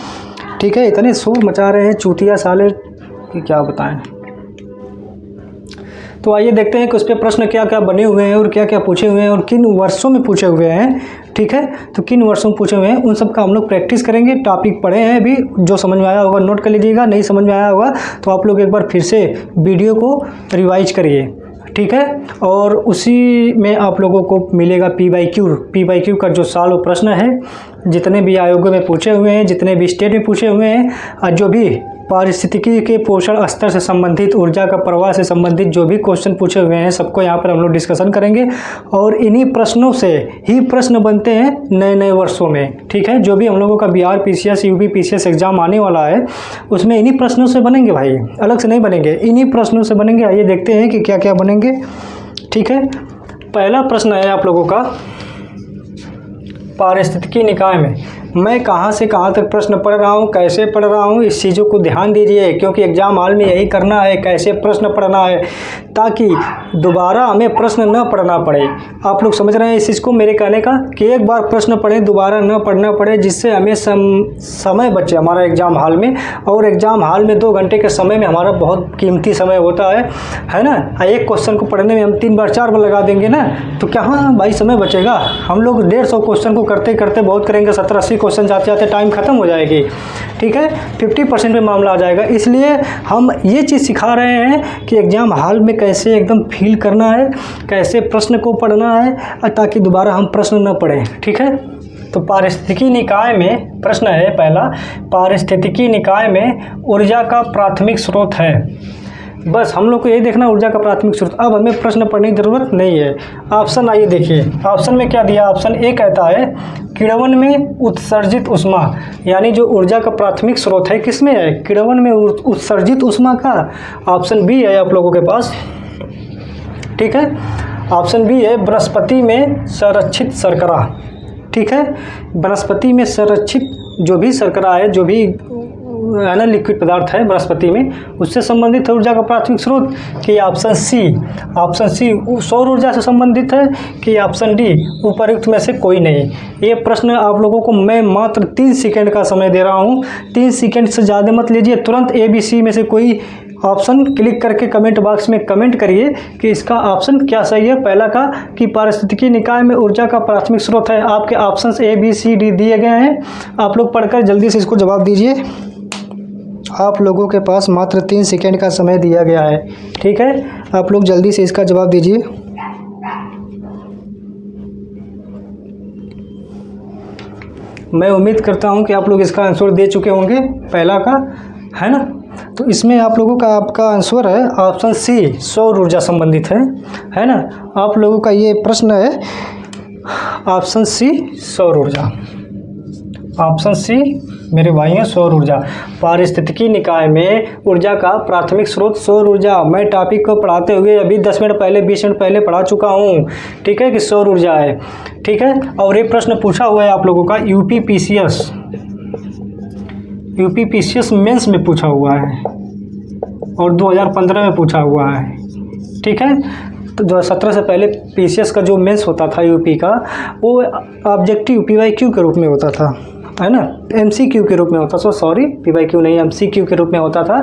ठीक है। इतने शोर मचा रहे हैं चूतिया साले कि क्या बताएं। तो आइए देखते हैं कि उस पर प्रश्न क्या क्या बने हुए हैं और क्या क्या पूछे हुए हैं और किन वर्षों में पूछे हुए हैं, ठीक है। तो किन वर्षों में पूछे हुए हैं उन सब का हम लोग प्रैक्टिस करेंगे। टॉपिक पढ़े हैं अभी, जो समझ में आया होगा नोट कर लीजिएगा, नहीं समझ में आया होगा तो आप लोग एक बार फिर से वीडियो को रिवाइज करिए, ठीक है। और उसी में आप लोगों को मिलेगा PYQ का जो साल प्रश्न है, जितने भी आयोगों में पूछे हुए हैं, जितने भी स्टेट में पूछे हुए हैं, और जो भी पारिस्थितिकी के पोषण स्तर से संबंधित, ऊर्जा का प्रवाह से संबंधित जो भी क्वेश्चन पूछे हुए हैं, सबको यहाँ पर हम लोग डिस्कशन करेंगे। और इन्हीं प्रश्नों से ही प्रश्न बनते हैं नए नए वर्षों में, ठीक है। जो भी हम लोगों का Bihar PCS UP PCS exam आने वाला है, उसमें इन्हीं प्रश्नों से बनेंगे भाई, अलग से नहीं बनेंगे, इन्हीं प्रश्नों से बनेंगे। आइए देखते हैं कि क्या क्या बनेंगे, ठीक है। पहला प्रश्न है आप लोगों का, पारिस्थितिकी निकाय में मैं कहाँ से कहाँ तक प्रश्न पढ़ रहा हूँ, कैसे पढ़ रहा हूँ, इस चीज़ों को ध्यान दीजिए, क्योंकि एग्ज़ाम हॉल में यही करना है, कैसे प्रश्न पढ़ना है, ताकि दोबारा हमें प्रश्न न पढ़ना पड़े। आप लोग समझ रहे हैं इस चीज़ को, मेरे कहने का कि एक बार प्रश्न पढ़ें, दोबारा न पढ़ना पड़े, जिससे हमें समय बचे हमारा एग्ज़ाम हॉल में। और एग्ज़ाम हॉल में 2 घंटे के समय में हमारा बहुत कीमती समय होता है ना। एक क्वेश्चन को पढ़ने में हम 3 बार 4 बार लगा देंगे ना, तो कहाँ भाई समय बचेगा। हम लोग 150 क्वेश्चन को करते करते बहुत करेंगे, 70-80 क्वेश्चन जाते जाते टाइम खत्म हो जाएगी, ठीक है, 50% में मामला आ जाएगा। इसलिए हम ये चीज़ सिखा रहे हैं कि एग्ज़ाम हॉल में कैसे एकदम फील करना है, कैसे प्रश्न को पढ़ना है, ताकि दोबारा हम प्रश्न न पढ़ें, ठीक है। तो पारिस्थितिकी निकाय में प्रश्न है पहला, पारिस्थितिकी निकाय में ऊर्जा का प्राथमिक स्रोत है। बस हम लोग को यही देखना ऊर्जा का प्राथमिक स्रोत। अब हमें प्रश्न पढ़ने की जरूरत नहीं है। ऑप्शन आइए देखिए, ऑप्शन में क्या दिया, ऑप्शन ए कहता है किण्वन में उत्सर्जित ऊष्मा, यानी जो ऊर्जा का प्राथमिक स्रोत है किसमें है, किण्वन में उत्सर्जित ऊष्मा का। ऑप्शन बी है आप लोगों के पास, ठीक है, ऑप्शन बी है वनस्पति में संरक्षित शर्करा, ठीक है, वनस्पति में संरक्षित जो भी शर्करा है, जो भी है ना लिक्विड पदार्थ है वनस्पति में, उससे संबंधित है ऊर्जा का प्राथमिक स्रोत कि ऑप्शन सी, ऑप्शन सी सौर ऊर्जा से संबंधित है कि ऑप्शन डी उपर्युक्त में से कोई नहीं। ये प्रश्न आप लोगों को मैं मात्र 3 सेकंड का समय दे रहा हूँ, 3 सेकंड से ज़्यादा मत लीजिए, तुरंत ए बी सी में से कोई ऑप्शन क्लिक करके कमेंट बॉक्स में कमेंट करिए कि इसका ऑप्शन क्या सही है। पहला का कि पारिस्थितिकी निकाय में ऊर्जा का प्राथमिक स्रोत है, आपके options A B C D दिए गए हैं, आप लोग पढ़कर जल्दी से इसको जवाब दीजिए। आप लोगों के पास मात्र 3 सेकंड का समय दिया गया है, ठीक है, आप लोग जल्दी से इसका जवाब दीजिए। मैं उम्मीद करता हूं कि आप लोग इसका आंसर दे चुके होंगे, पहला का है ना। तो इसमें आप लोगों का आपका आंसर है ऑप्शन सी, सौर ऊर्जा संबंधित है ना। आप लोगों का ये प्रश्न है ऑप्शन सी सौर ऊर्जा, ऑप्शन सी मेरे भाइयों सौर ऊर्जा। पारिस्थितिकी निकाय में ऊर्जा का प्राथमिक स्रोत सौर ऊर्जा। मैं टॉपिक को पढ़ाते हुए अभी 10 मिनट पहले 20 मिनट पहले पढ़ा चुका हूँ, ठीक है, कि सौर ऊर्जा है, ठीक है। और ये प्रश्न पूछा हुआ है आप लोगों का यूपीपीसीएस मेंस में पूछा हुआ है और 2015 में पूछा हुआ है, ठीक है। तो 2017 से पहले पीसीएस का जो मेंस होता था यूपी का, वो ऑब्जेक्टिव पीवाईक्यू के रूप में होता था, है ना, एमसीक्यू के रूप में होता था, सॉरी पीवाईक्यू नहीं एमसीक्यू के रूप में होता था।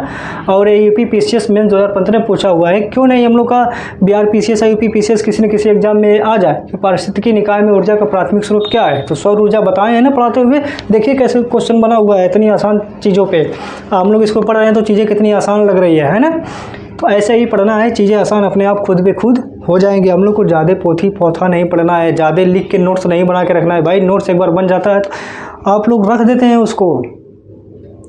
और ये यूपी पीसीएस मेंस 2015 में पूछा हुआ है। क्यों नहीं हम लोग का बिहार पीसीएस या यूपी पीसीएस किसी न किसी एग्जाम में आ जाए कि पारिस्थितिकी निकाय में ऊर्जा का प्राथमिक स्रोत क्या है, तो सौर ऊर्जा बताए हैं ना पढ़ाते हुए। देखिए कैसे क्वेश्चन बना हुआ है इतनी आसान चीज़ों पर, हम लोग इसको पढ़ रहे हैं तो चीज़ें कितनी आसान लग रही है ना। तो ऐसे ही पढ़ना है, चीज़ें आसान अपने आप खुद ब खुद हो जाएंगे। हम लोग को ज़्यादा पोथी पोथा नहीं पढ़ना है, ज़्यादा लिख के नोट्स नहीं बना के रखना है। भाई नोट्स एक बार बन जाता है तो आप लोग रख देते हैं उसको,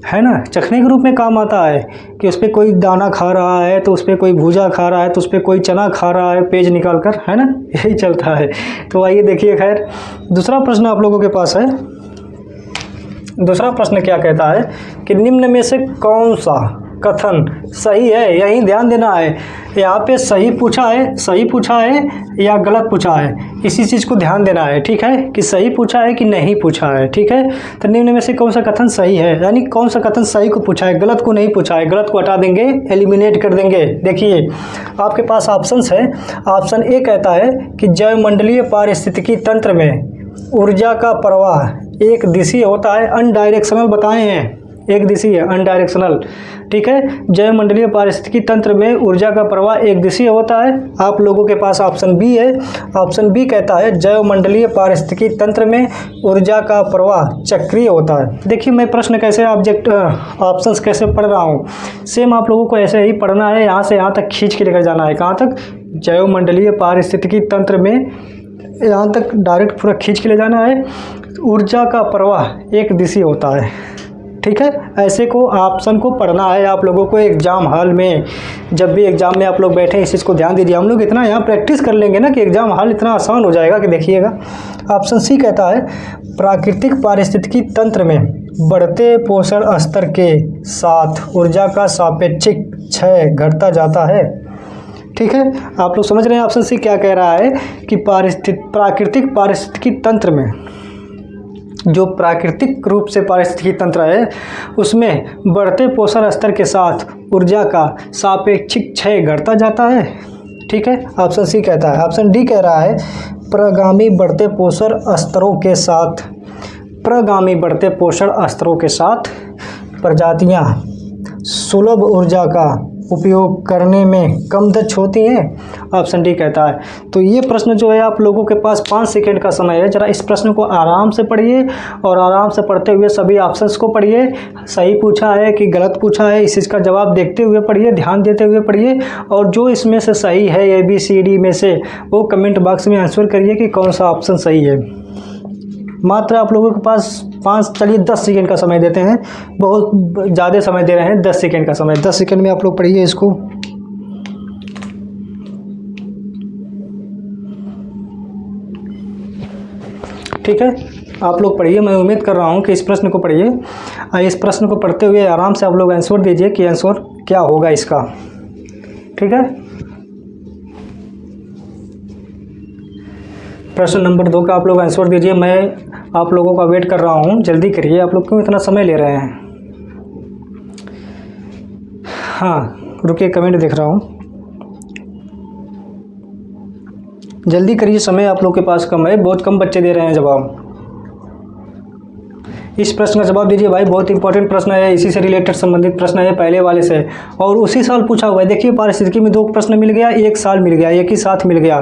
है ना, चखने के रूप में काम आता है कि उस पर कोई दाना खा रहा है तो उस पर कोई भूजा खा रहा है तो उस पर कोई चना खा रहा है पेज निकाल कर, है ना, यही चलता है। तो आइए देखिए, खैर दूसरा प्रश्न आप लोगों के पास है। दूसरा प्रश्न क्या कहता है कि निम्न में से कौन सा कथन सही है, यही ध्यान देना है। यहाँ पे सही पूछा है या गलत पूछा है, इसी चीज़ को ध्यान देना है, ठीक है, कि सही पूछा है कि नहीं पूछा है, ठीक है। तो निम्न में से कौन सा कथन सही है, यानी कौन सा कथन सही को पूछा है, गलत को नहीं पूछा है। गलत को हटा देंगे, एलिमिनेट कर देंगे। देखिए आपके पास ऑप्शंस है। ऑप्शन ए कहता है कि जैवमंडलीय पारिस्थितिकी तंत्र में ऊर्जा का प्रवाह एक दिशीय होता है, अनडायरेक्शनल बताए हैं, एक दिशीय अनडायरेक्शनल, ठीक है। जैवमंडलीय पारिस्थितिकी तंत्र में ऊर्जा का प्रवाह एक दिशीय होता है। आप लोगों के पास ऑप्शन बी है। ऑप्शन बी कहता है जैवमंडलीय पारिस्थितिकी तंत्र में ऊर्जा का प्रवाह चक्रीय होता है। देखिए मैं प्रश्न कैसे ऑप्शंस कैसे पढ़ रहा हूँ, सेम आप लोगों को ऐसे ही पढ़ना है, यहाँ से यहाँ तक खींच के लेकर जाना है। कहाँ तक, जैवमंडलीय पारिस्थितिकी तंत्र में, यहाँ तक डायरेक्ट पूरा खींच के ले जाना है। ऊर्जा का प्रवाह एक दिशीय होता है, ठीक है। ऐसे को ऑप्शन को पढ़ना है आप लोगों को एग्जाम हॉल में। जब भी एग्जाम में आप लोग बैठे इस चीज़ को ध्यान दीजिए। हम लोग इतना यहाँ प्रैक्टिस कर लेंगे ना कि एग्जाम हॉल इतना आसान हो जाएगा कि देखिएगा। ऑप्शन सी कहता है प्राकृतिक पारिस्थितिकी तंत्र में बढ़ते पोषण स्तर के साथ ऊर्जा का सापेक्षिक क्षय घटता जाता है, ठीक है। आप लोग समझ रहे हैं ऑप्शन सी क्या कह रहा है कि प्राकृतिक पारिस्थितिकी तंत्र में, जो प्राकृतिक रूप से पारिस्थितिकी तंत्र है उसमें बढ़ते पोषण स्तर के साथ ऊर्जा का सापेक्षिक क्षय घटता जाता है, ठीक है। ऑप्शन सी कहता है। ऑप्शन डी कह रहा है प्रगामी बढ़ते पोषण स्तरों के साथ, प्रगामी बढ़ते पोषण स्तरों के साथ प्रजातियां सुलभ ऊर्जा का उपयोग करने में कम दक्ष होती हैं। ऑप्शन डी कहता है। तो ये प्रश्न जो है आप लोगों के पास 5 सेकंड का समय है। जरा इस प्रश्न को आराम से पढ़िए और आराम से पढ़ते हुए सभी ऑप्शंस को पढ़िए। सही पूछा है कि गलत पूछा है, इस चीज़ का जवाब देखते हुए पढ़िए, ध्यान देते हुए पढ़िए। और जो इसमें से सही है ABCD में से, वो कमेंट बॉक्स में आंसर करिए कि कौन सा ऑप्शन सही है। मात्र आप लोगों के पास 10 सेकंड का समय देते हैं, बहुत ज़्यादा समय दे रहे हैं। 10 सेकंड का समय, 10 सेकंड में आप लोग पढ़िए इसको। ठीक है, आप लोग पढ़िए, मैं उम्मीद कर रहा हूँ कि इस प्रश्न को पढ़िए। इस प्रश्न को पढ़ते हुए आराम से आप लोग आंसर दीजिए कि आंसर क्या होगा इसका। ठीक है, प्रश्न नंबर 2 का आप लोग आंसर दीजिए। मैं आप लोगों का वेट कर रहा हूँ, जल्दी करिए, आप लोग क्यों इतना समय ले रहे हैं। हाँ रुकिए, कमेंट देख रहा हूँ, जल्दी करिए, समय आप लोग के पास कम है, बहुत कम बच्चे दे रहे हैं जवाब। इस प्रश्न का जवाब दीजिए भाई, बहुत इंपॉर्टेंट प्रश्न है, इसी से रिलेटेड संबंधित प्रश्न है, पहले वाले से, और उसी साल पूछा हुआ है। देखिए पारिस्थितिकी में 2 प्रश्न मिल गया, एक साल मिल गया, एक ही साथ मिल गया,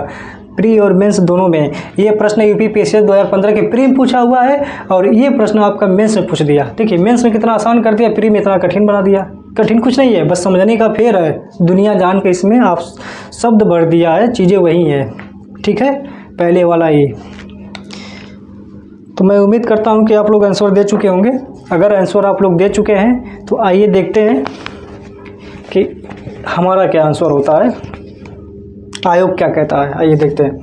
प्री और मेंस दोनों में। ये प्रश्न यूपीपीएससी 2015 के प्री में पूछा हुआ है और ये प्रश्न आपका मेंस में पूछ दिया। देखिए मेंस में कितना आसान कर दिया, प्री में इतना कठिन बना दिया। कठिन कुछ नहीं है, बस समझने का फेर है, दुनिया जान के इसमें आप शब्द भर दिया है, चीज़ें वही हैं। ठीक है, पहले वाला ही। तो मैं उम्मीद करता हूं कि आप लोग आंसर दे चुके होंगे। अगर आंसर आप लोग दे चुके हैं तो आइए देखते हैं कि हमारा क्या आंसर होता है, आयोग क्या कहता है। आइए देखते हैं।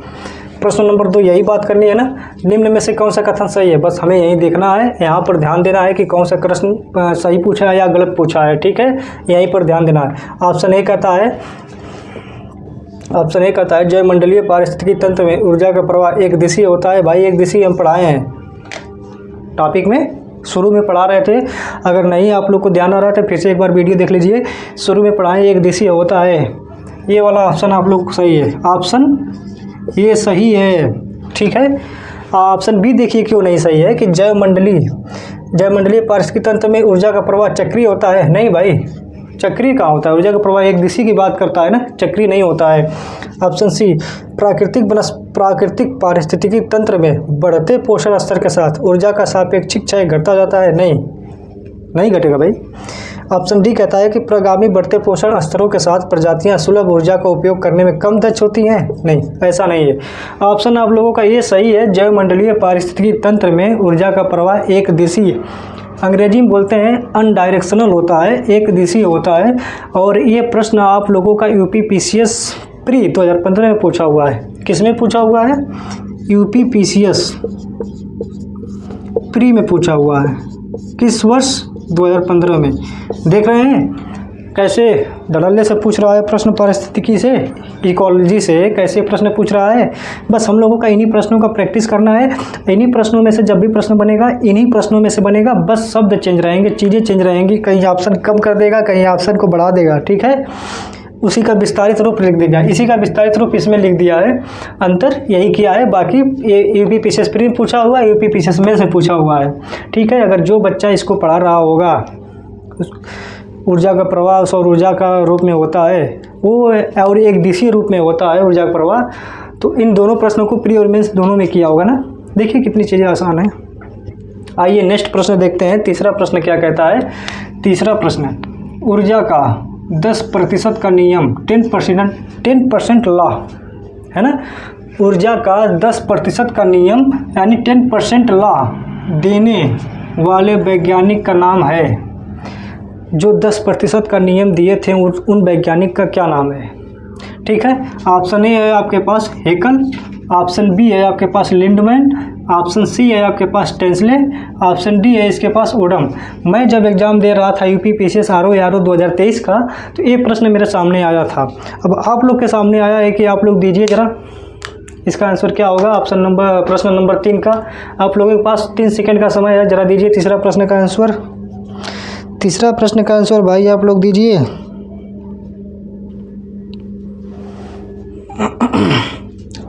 प्रश्न नंबर 2 यही बात करनी है ना, निम्न में से कौन सा कथन सही है, बस हमें यही देखना है, यहाँ पर ध्यान देना है कि कौन सा प्रश्न सही पूछा है या गलत पूछा है। ठीक है, यहीं पर ध्यान देना है। ऑप्शन ए कहता है जय मंडलीय पारिस्थितिकी तंत्र में ऊर्जा का प्रवाह एक दिशीय होता है। भाई एक दिशीय हम पढ़ाए हैं टॉपिक में, शुरू में पढ़ा रहे थे, अगर नहीं आप लोग को ध्यान आ रहा था फिर से एक बार वीडियो देख लीजिए, शुरू में पढ़ाए एक दिशीय होता है। ये वाला ऑप्शन आप लोग को सही है, ऑप्शन ये सही है। ठीक है, ऑप्शन बी देखिए क्यों नहीं सही है कि जय मंडलीय पारिस्थितिकी तंत्र में ऊर्जा का प्रवाह चक्रीय होता है। नहीं भाई, चक्रीय कहाँ होता है, ऊर्जा का प्रवाह एक दिशा की बात करता है ना, चक्रीय नहीं होता है। ऑप्शन सी प्राकृतिक पारिस्थितिकी तंत्र में बढ़ते पोषण स्तर के साथ ऊर्जा का सापेक्षिक क्षय घटता जाता है। नहीं घटेगा भाई। ऑप्शन डी कहता है कि प्रगामी बढ़ते पोषण स्तरों के साथ प्रजातियां सुलभ ऊर्जा का उपयोग करने में कम दक्ष होती हैं। नहीं, ऐसा नहीं है। ऑप्शन आप लोगों का ये सही है, जैव मंडलीय पारिस्थितिकी तंत्र में ऊर्जा का प्रवाह एक दिशीय, अंग्रेजी में बोलते हैं अनडायरेक्शनल होता है, एक दिशीय होता है। और ये प्रश्न आप लोगों का यूपीपीसीएस प्री 2015 में पूछा हुआ है। किसमें पूछा हुआ है? यूपीपीसीएस प्री में पूछा हुआ है। किस वर्ष? 2015 में। देख रहे हैं कैसे धड़ल्ले से पूछ रहा है प्रश्न, पारिस्थितिकी से, इकोलॉजी से कैसे प्रश्न पूछ रहा है। बस हम लोगों का इन्हीं प्रश्नों का प्रैक्टिस करना है। इन्हीं प्रश्नों में से जब भी प्रश्न बनेगा, इन्हीं प्रश्नों में से बनेगा, बस शब्द चेंज रहेंगे, चीज़ें चेंज रहेंगी, कहीं ऑप्शन कम कर देगा, कहीं ऑप्शन को बढ़ा देगा। ठीक है, उसी का विस्तारित रूप लिख दिया, इसी का विस्तारित रूप इसमें लिख दिया है। अंतर यही किया है, बाकी ये यूपीपीसीएस प्री में पूछा हुआ है, यूपीपीसीएस में से पूछा हुआ है। ठीक है, अगर जो बच्चा इसको पढ़ा रहा होगा, ऊर्जा का प्रवाह सौर ऊर्जा का रूप में होता है वो, और एक दिशीय रूप में होता है ऊर्जा का प्रवाह, तो इन दोनों प्रश्नों को प्री और मेंस दोनों में किया होगा ना। देखिए कितनी चीज़ें आसान है। आइए नेक्स्ट प्रश्न देखते हैं। तीसरा प्रश्न क्या कहता है? तीसरा प्रश्न, ऊर्जा का 10% का नियम, 10% लॉ है ना। ऊर्जा का 10% का नियम यानी 10% लॉ देने वाले वैज्ञानिक का नाम है। जो 10% का नियम दिए थे उन वैज्ञानिक का क्या नाम है? ठीक है, ऑप्शन ए है आपके पास हेकल, ऑप्शन बी है आपके पास लिंडमैन, ऑप्शन सी है आपके पास टेंसले, ऑप्शन डी है इसके पास ओडम। मैं जब एग्ज़ाम दे रहा था यूपीपीसीएस आरओ 2023 का, तो ये प्रश्न मेरे सामने आया था। अब आप लोग के सामने आया है कि आप लोग दीजिए ज़रा इसका आंसर क्या होगा। प्रश्न नंबर 3 का आप लोगों के पास 3 सेकंड का समय है, ज़रा दीजिए तीसरा प्रश्न का आंसर। तीसरा प्रश्न का आंसर भाई आप लोग दीजिए।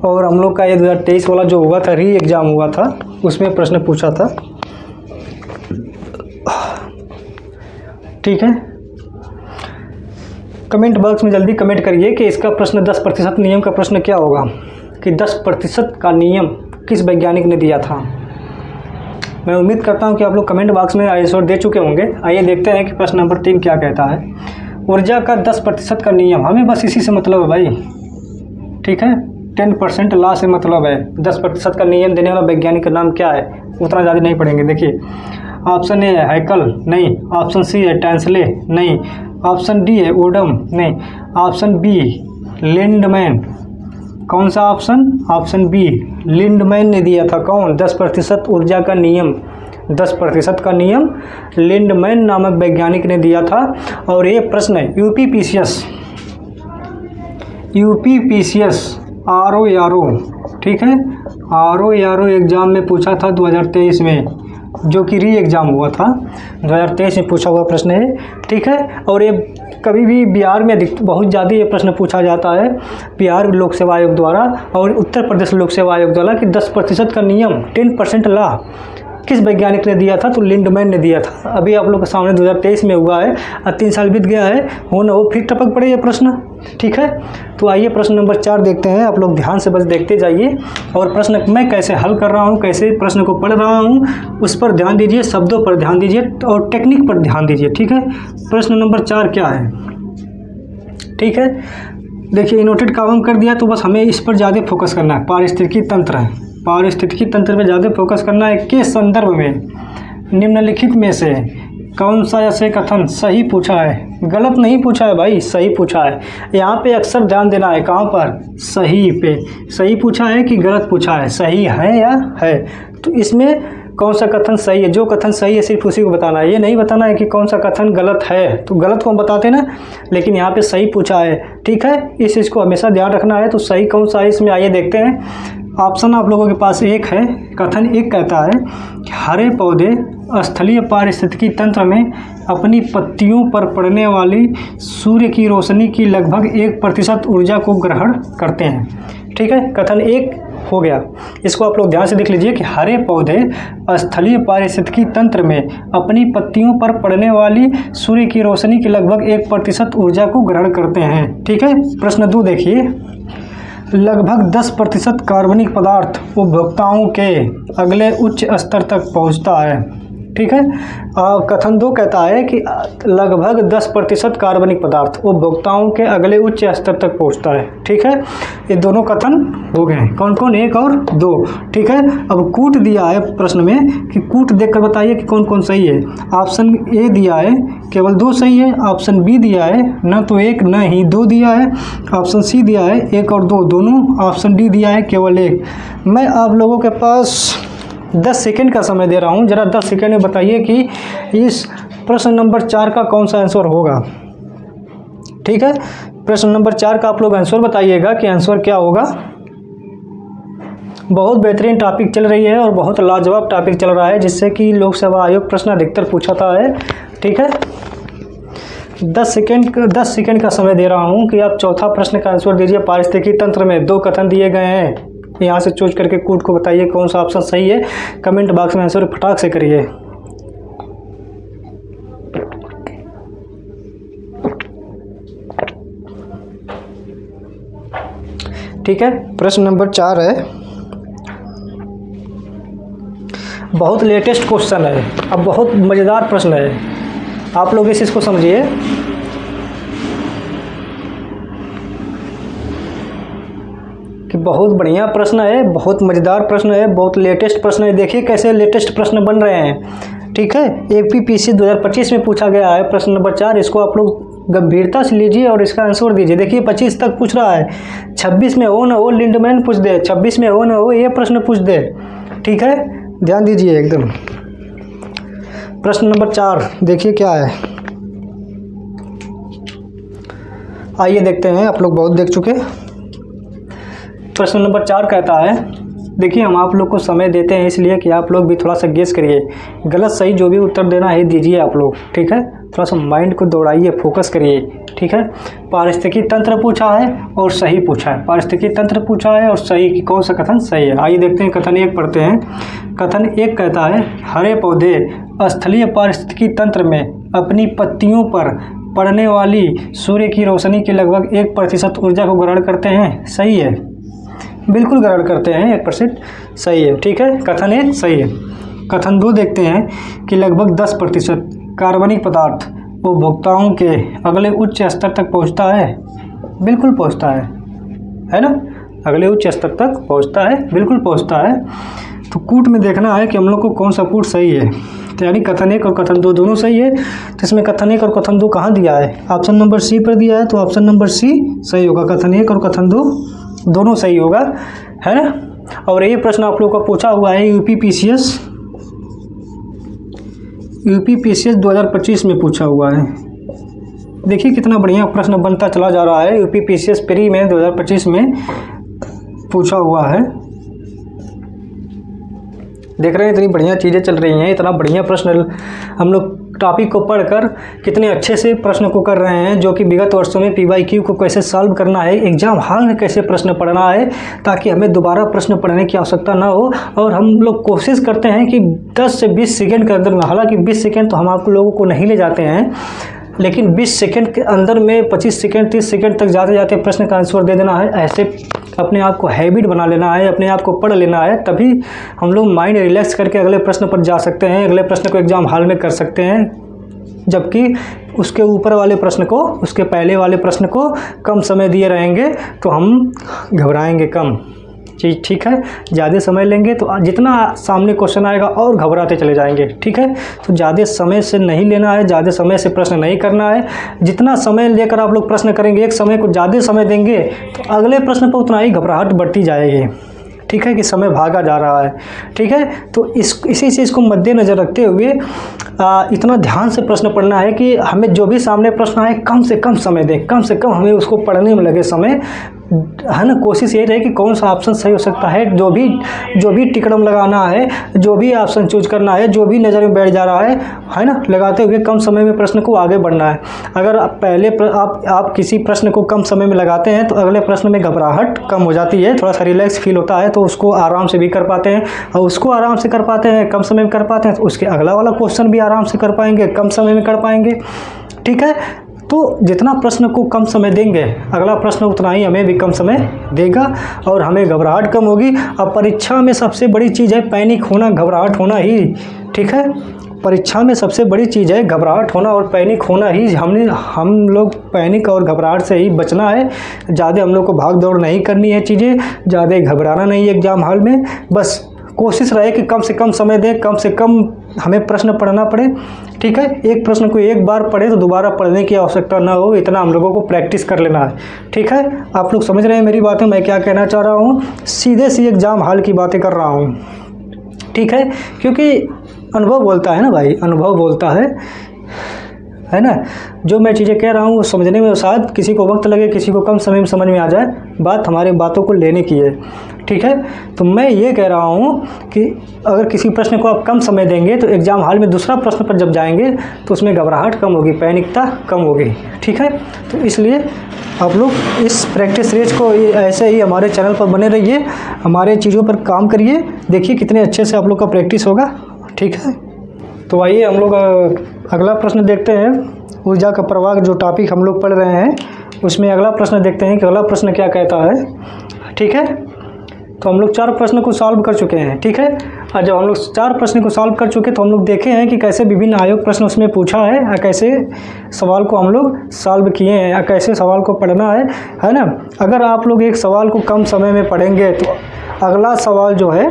और हम लोग का ये 2023 वाला जो हुआ था, री एग्ज़ाम हुआ था, उसमें प्रश्न पूछा था। ठीक है, कमेंट बॉक्स में जल्दी कमेंट करिए कि इसका प्रश्न 10% नियम का प्रश्न क्या होगा, कि 10% का नियम किस वैज्ञानिक ने दिया था। मैं उम्मीद करता हूं कि आप लोग कमेंट बॉक्स में आंसर दे चुके होंगे। आइए देखते हैं कि प्रश्न नंबर 3 क्या कहता है। ऊर्जा का 10% का नियम, हमें बस इसी से मतलब है भाई। ठीक है, 10% लॉ से मतलब है। 10% का नियम देने वाला वैज्ञानिक का नाम क्या है, उतना ज़्यादा नहीं पढ़ेंगे। देखिए ऑप्शन ए है हैकल, नहीं। ऑप्शन सी है टेंसले, नहीं। ऑप्शन डी है ओडम, नहीं। ऑप्शन बी लिंडमैन, कौन सा ऑप्शन? ऑप्शन बी लिंडमैन ने दिया था। कौन? 10% ऊर्जा का नियम, 10% का नियम लिंडमैन नामक वैज्ञानिक ने दिया था। और ये प्रश्न है यूपीपीसीएस आरओ, ठीक है, आरओ एग्ज़ाम में पूछा था 2023 में, जो कि री एग्ज़ाम हुआ था 2023 में पूछा हुआ प्रश्न है, ठीक है। और ये कभी भी बिहार में बहुत ज़्यादा ये प्रश्न पूछा जाता है बिहार लोक सेवा आयोग द्वारा और उत्तर प्रदेश लोक सेवा आयोग द्वारा कि 10% का नियम 10% लॉ किस वैज्ञानिक ने दिया था? तो लिंडमैन ने दिया था। अभी आप लोग के सामने 2023 में हुआ है और 3 साल बीत गया है, हो ना वो फिर टपक पड़े ये प्रश्न, ठीक है। तो आइए प्रश्न नंबर 4 देखते हैं। आप लोग ध्यान से बस देखते जाइए और प्रश्न मैं कैसे हल कर रहा हूँ, कैसे प्रश्न को पढ़ रहा हूँ, उस पर ध्यान दीजिए, शब्दों पर ध्यान दीजिए और टेक्निक पर ध्यान दीजिए, ठीक है। प्रश्न नंबर 4 क्या है, ठीक है। देखिए इनवर्टेड कॉलम कर दिया तो बस हमें इस पर ज़्यादा फोकस करना है। पारिस्थितिकी तंत्र है, पारिस्थितिकी तंत्र पे ज़्यादा फोकस करना है। के संदर्भ में निम्नलिखित में से कौन सा ऐसे कथन सही पूछा है? गलत नहीं पूछा है भाई, सही पूछा है। यहाँ पे अक्सर ध्यान देना है, कहाँ पर? सही पे। सही पूछा है कि गलत पूछा है? सही है या है? तो इसमें कौन सा कथन सही है? जो कथन सही है सिर्फ उसी को बताना है, ये नहीं बताना है कि कौन सा कथन गलत है। तो गलत को हम बताते ना, लेकिन यहाँ पे सही पूछा है, ठीक है। इस चीज़ को हमेशा ध्यान रखना है। तो सही कौन सा है इसमें, आइए देखते हैं। ऑप्शन आप लोगों के पास एक है। कथन एक कहता है कि हरे पौधे स्थलीय पारिस्थितिकी तंत्र में अपनी पत्तियों पर पड़ने वाली सूर्य की रोशनी की लगभग 1% ऊर्जा को ग्रहण करते हैं, ठीक है। कथन एक हो गया। इसको आप लोग ध्यान से देख लीजिए कि हरे पौधे स्थलीय पारिस्थितिकी तंत्र में अपनी पत्तियों पर पड़ने वाली सूर्य की रोशनी की लगभग 1% ऊर्जा को ग्रहण करते हैं, ठीक है। प्रश्न 2 देखिए, लगभग 10% कार्बनिक पदार्थ उपभोक्ताओं के अगले उच्च स्तर तक पहुंचता है, ठीक है। कथन 2 कहता है कि लगभग 10% कार्बनिक पदार्थ उपभोक्ताओं के अगले उच्च स्तर तक पहुंचता है, ठीक है। ये दोनों कथन हो गए। कौन कौन? 1 और 2, ठीक है। अब कूट दिया है प्रश्न में कि कूट देखकर बताइए कि कौन कौन सही है। ऑप्शन ए दिया है केवल 2 सही है, ऑप्शन बी दिया है न तो 1 न ही 2 दिया है, ऑप्शन सी दिया है 1 और 2 दोनों, ऑप्शन डी दिया है केवल 1। मैं आप लोगों के पास 10 सेकंड का समय दे रहा हूं, जरा 10 सेकंड में बताइए कि इस प्रश्न नंबर 4 का कौन सा आंसर होगा, ठीक है। प्रश्न नंबर 4 का आप लोग आंसर बताइएगा कि आंसर क्या होगा। बहुत बेहतरीन टॉपिक चल रही है और बहुत लाजवाब टॉपिक चल रहा है, जिससे कि लोक सेवा आयोग प्रश्न अधिकतर पूछाता है, ठीक है। 10 सेकंड का समय दे रहा हूं कि आप चौथा प्रश्न का आंसर दीजिए। पारिस्थितिकी तंत्र में 2 कथन दिए गए हैं, यहाँ से चूज करके कूट को बताइए कौन सा ऑप्शन सही है। कमेंट बॉक्स में आंसर फटाक से करिए। ठीक है, प्रश्न नंबर 4 है, बहुत लेटेस्ट क्वेश्चन है, अब बहुत मज़ेदार प्रश्न है, आप लोग इस चीज़ को समझिए। कि बहुत बढ़िया प्रश्न है, बहुत मज़ेदार प्रश्न है, बहुत लेटेस्ट प्रश्न है। देखिए कैसे लेटेस्ट प्रश्न बन रहे हैं, ठीक है। APPC 2025 में पूछा गया है प्रश्न नंबर 4। इसको आप लोग गंभीरता से लीजिए और इसका आंसर दीजिए। देखिए 25 तक पूछ रहा है, 26 में हो ना हो लिंडमैन पूछ दे, 26 में हो ना हो ये प्रश्न पूछ दे, ठीक है। ध्यान दीजिए एकदम। प्रश्न नंबर 4 देखिए क्या है, आइए देखते हैं। आप लोग बहुत देख चुके। प्रश्न नंबर 4 कहता है, देखिए हम आप लोग को समय देते हैं इसलिए कि आप लोग भी थोड़ा सा गेस करिए, गलत सही जो भी उत्तर देना है दीजिए आप लोग, ठीक है। थोड़ा सा माइंड को दौड़ाइए, फोकस करिए, ठीक है। पारिस्थितिकी तंत्र पूछा है और सही पूछा है, पारिस्थितिकी तंत्र पूछा है और सही कि कौन सा कथन सही है। आइए देखते हैं। कथन 1 पढ़ते हैं। कथन 1 कहता है, हरे पौधे स्थलीय पारिस्थितिकी तंत्र में अपनी पत्तियों पर पड़ने वाली सूर्य की रोशनी की लगभग 1% ऊर्जा को ग्रहण करते हैं। सही है, बिल्कुल ग्रहण करते हैं, 1% सही है, ठीक है। कथन 1 सही है। कथन 2 देखते हैं कि लगभग 10% कार्बनिक पदार्थ उपभोक्ताओं के अगले उच्च स्तर तक पहुंचता है। बिल्कुल पहुंचता है ना, अगले उच्च स्तर तक पहुंचता है, बिल्कुल पहुंचता है। तो कूट में देखना है कि हम लोग को कौन सा कूट सही है। तो यानी कथन 1 और कथन 2 दोनों सही है। तो इसमें कथन 1 और कथन 2 कहाँ दिया है? ऑप्शन नंबर सी पर दिया है, तो ऑप्शन नंबर सी सही होगा। कथन 1 और कथन 2 दोनों सही होगा, है ना। और ये प्रश्न आप लोगों का पूछा हुआ है यूपी पीसीएस 2025 में पूछा हुआ है। देखिए कितना बढ़िया प्रश्न बनता चला जा रहा है। यूपी पीसीएस प्री में 2025 में पूछा हुआ है। देख रहे हैं इतनी बढ़िया चीज़ें चल रही हैं, इतना बढ़िया प्रश्न हम लोग टॉपिक को पढ़कर कितने अच्छे से प्रश्न को कर रहे हैं, जो कि विगत वर्षों में पीवाईक्यू को कैसे सॉल्व करना है, एग्जाम हॉल में कैसे प्रश्न पढ़ना है, ताकि हमें दोबारा प्रश्न पढ़ने की आवश्यकता ना हो। और हम लोग कोशिश करते हैं कि 10 से 20 सेकंड के अंदर, हालांकि 20 सेकंड तो हम आप लोगों को नहीं ले जाते हैं, लेकिन 20 सेकंड के अंदर में 25 सेकंड 30 सेकंड तक जाते जाते प्रश्न का आंसर दे देना है। ऐसे अपने आप को हैबिट बना लेना है, अपने आप को पढ़ लेना है, तभी हम लोग माइंड रिलैक्स करके अगले प्रश्न पर जा सकते हैं, अगले प्रश्न को एग्जाम हॉल में कर सकते हैं। जबकि उसके ऊपर वाले प्रश्न को, उसके पहले वाले प्रश्न को कम समय दिए रहेंगे तो हम घबराएंगे कम। चीज़ ठीक है, ज़्यादा समय लेंगे तो जितना सामने क्वेश्चन आएगा और घबराते चले जाएंगे। ठीक है, तो ज़्यादा समय से नहीं लेना है, ज़्यादा समय से प्रश्न नहीं करना है। जितना समय लेकर आप लोग प्रश्न करेंगे, एक समय को ज़्यादा समय देंगे तो अगले प्रश्न पर उतना ही घबराहट बढ़ती जाएगी। ठीक है, कि समय भागा जा रहा है। ठीक है, तो इसी चीज़ को मद्देनज़र रखते हुए इतना ध्यान से प्रश्न पढ़ना है कि हमें जो भी सामने प्रश्न आए कम से कम समय दें, कम से कम हमें उसको पढ़ने में लगे समय, है ना। कोशिश ये रहे कि कौन सा ऑप्शन सही हो सकता है, जो भी टिकड़म लगाना है, जो भी ऑप्शन चूज करना है, जो भी नज़र में बैठ जा रहा है ना, लगाते हुए कम समय में प्रश्न को आगे बढ़ना है। अगर आप किसी प्रश्न को कम समय में लगाते हैं तो अगले प्रश्न में घबराहट कम हो जाती है, थोड़ा सा रिलैक्स फील होता है, तो उसको आराम से भी कर पाते हैं। और उसको आराम से कर पाते हैं, कम समय में कर पाते हैं, तो उसके अगला वाला क्वेश्चन भी आराम से कर पाएंगे, कम समय में कर पाएंगे। ठीक है, तो जितना प्रश्न को कम समय देंगे, अगला प्रश्न उतना ही हमें भी कम समय देगा और हमें घबराहट कम होगी। अब परीक्षा में सबसे बड़ी चीज़ है पैनिक होना, घबराहट होना ही। ठीक है, परीक्षा में सबसे बड़ी चीज़ है घबराहट होना और पैनिक होना ही। हम लोग पैनिक और घबराहट से ही बचना है। ज़्यादा हम लोग को भाग दौड़ नहीं करनी है, चीज़ें ज़्यादा घबराना नहीं है एग्जाम हॉल में। बस कोशिश रहे कि कम से कम समय दें, कम से कम हमें प्रश्न पढ़ना पड़े। ठीक है, एक प्रश्न को एक बार पढ़े तो दोबारा पढ़ने की आवश्यकता ना हो, इतना हम लोगों को प्रैक्टिस कर लेना है। ठीक है, आप लोग समझ रहे हैं मेरी बातें, मैं क्या कहना चाह रहा हूँ। सीधे सी एग्जाम हॉल की बातें कर रहा हूँ। ठीक है, क्योंकि अनुभव बोलता है ना भाई, अनुभव बोलता है ना। जो मैं चीज़ें कह रहा हूँ वो समझने में शायद किसी को वक्त लगे, किसी को कम समय में समझ में आ जाए, बात हमारे बातों को लेने की है। ठीक है, तो मैं ये कह रहा हूँ कि अगर किसी प्रश्न को आप कम समय देंगे तो एग्ज़ाम हॉल में दूसरा प्रश्न पर जब जाएंगे तो उसमें घबराहट कम होगी, पैनिकता कम होगी। ठीक है, तो इसलिए आप लोग इस प्रैक्टिस रेज को ऐसे ही हमारे चैनल पर बने रहिए, हमारे चीज़ों पर काम करिए, देखिए कितने अच्छे से आप लोग का प्रैक्टिस होगा। ठीक है, तो आइए हम लोग अगला प्रश्न देखते हैं। ऊर्जा का प्रवाह जो टॉपिक हम लोग पढ़ रहे हैं उसमें अगला प्रश्न देखते हैं कि अगला प्रश्न क्या कहता है। ठीक है, तो हम लोग 4 प्रश्न को सॉल्व कर चुके हैं। ठीक है, और जब हम लोग 4 प्रश्न को सॉल्व कर चुके तो हम लोग देखे हैं कि कैसे विभिन्न आयोग प्रश्न उसमें पूछा है और कैसे सवाल को हम लोग सॉल्व किए हैं और कैसे सवाल को पढ़ना है ना। अगर आप लोग एक सवाल को कम समय में पढ़ेंगे तो अगला सवाल जो है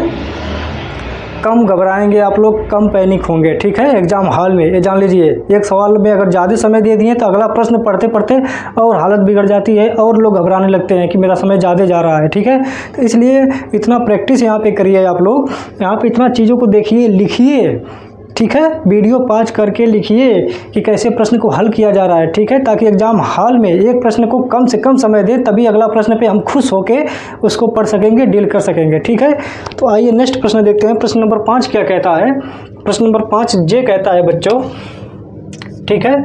कम घबराएंगे आप लोग, कम पैनिक होंगे। ठीक है, एग्जाम हॉल में ये जान लीजिए, एक सवाल में अगर ज़्यादा समय दे दिए तो अगला प्रश्न पढ़ते पढ़ते और हालत बिगड़ जाती है और लोग घबराने लगते हैं कि मेरा समय ज़्यादा जा रहा है। ठीक है, तो इसलिए इतना प्रैक्टिस यहाँ पे करिए आप लोग, यहाँ पे इतना चीज़ों को देखिए, लिखिए। ठीक है, वीडियो पॉज करके लिखिए कि कैसे प्रश्न को हल किया जा रहा है। ठीक है, ताकि एग्जाम हॉल में एक प्रश्न को कम से कम समय दे, तभी अगला प्रश्न पे हम खुश होके उसको पढ़ सकेंगे, डील कर सकेंगे। ठीक है, तो आइए नेक्स्ट प्रश्न देखते हैं। प्रश्न नंबर 5 क्या कहता है। प्रश्न नंबर 5 ये कहता है बच्चों, ठीक है,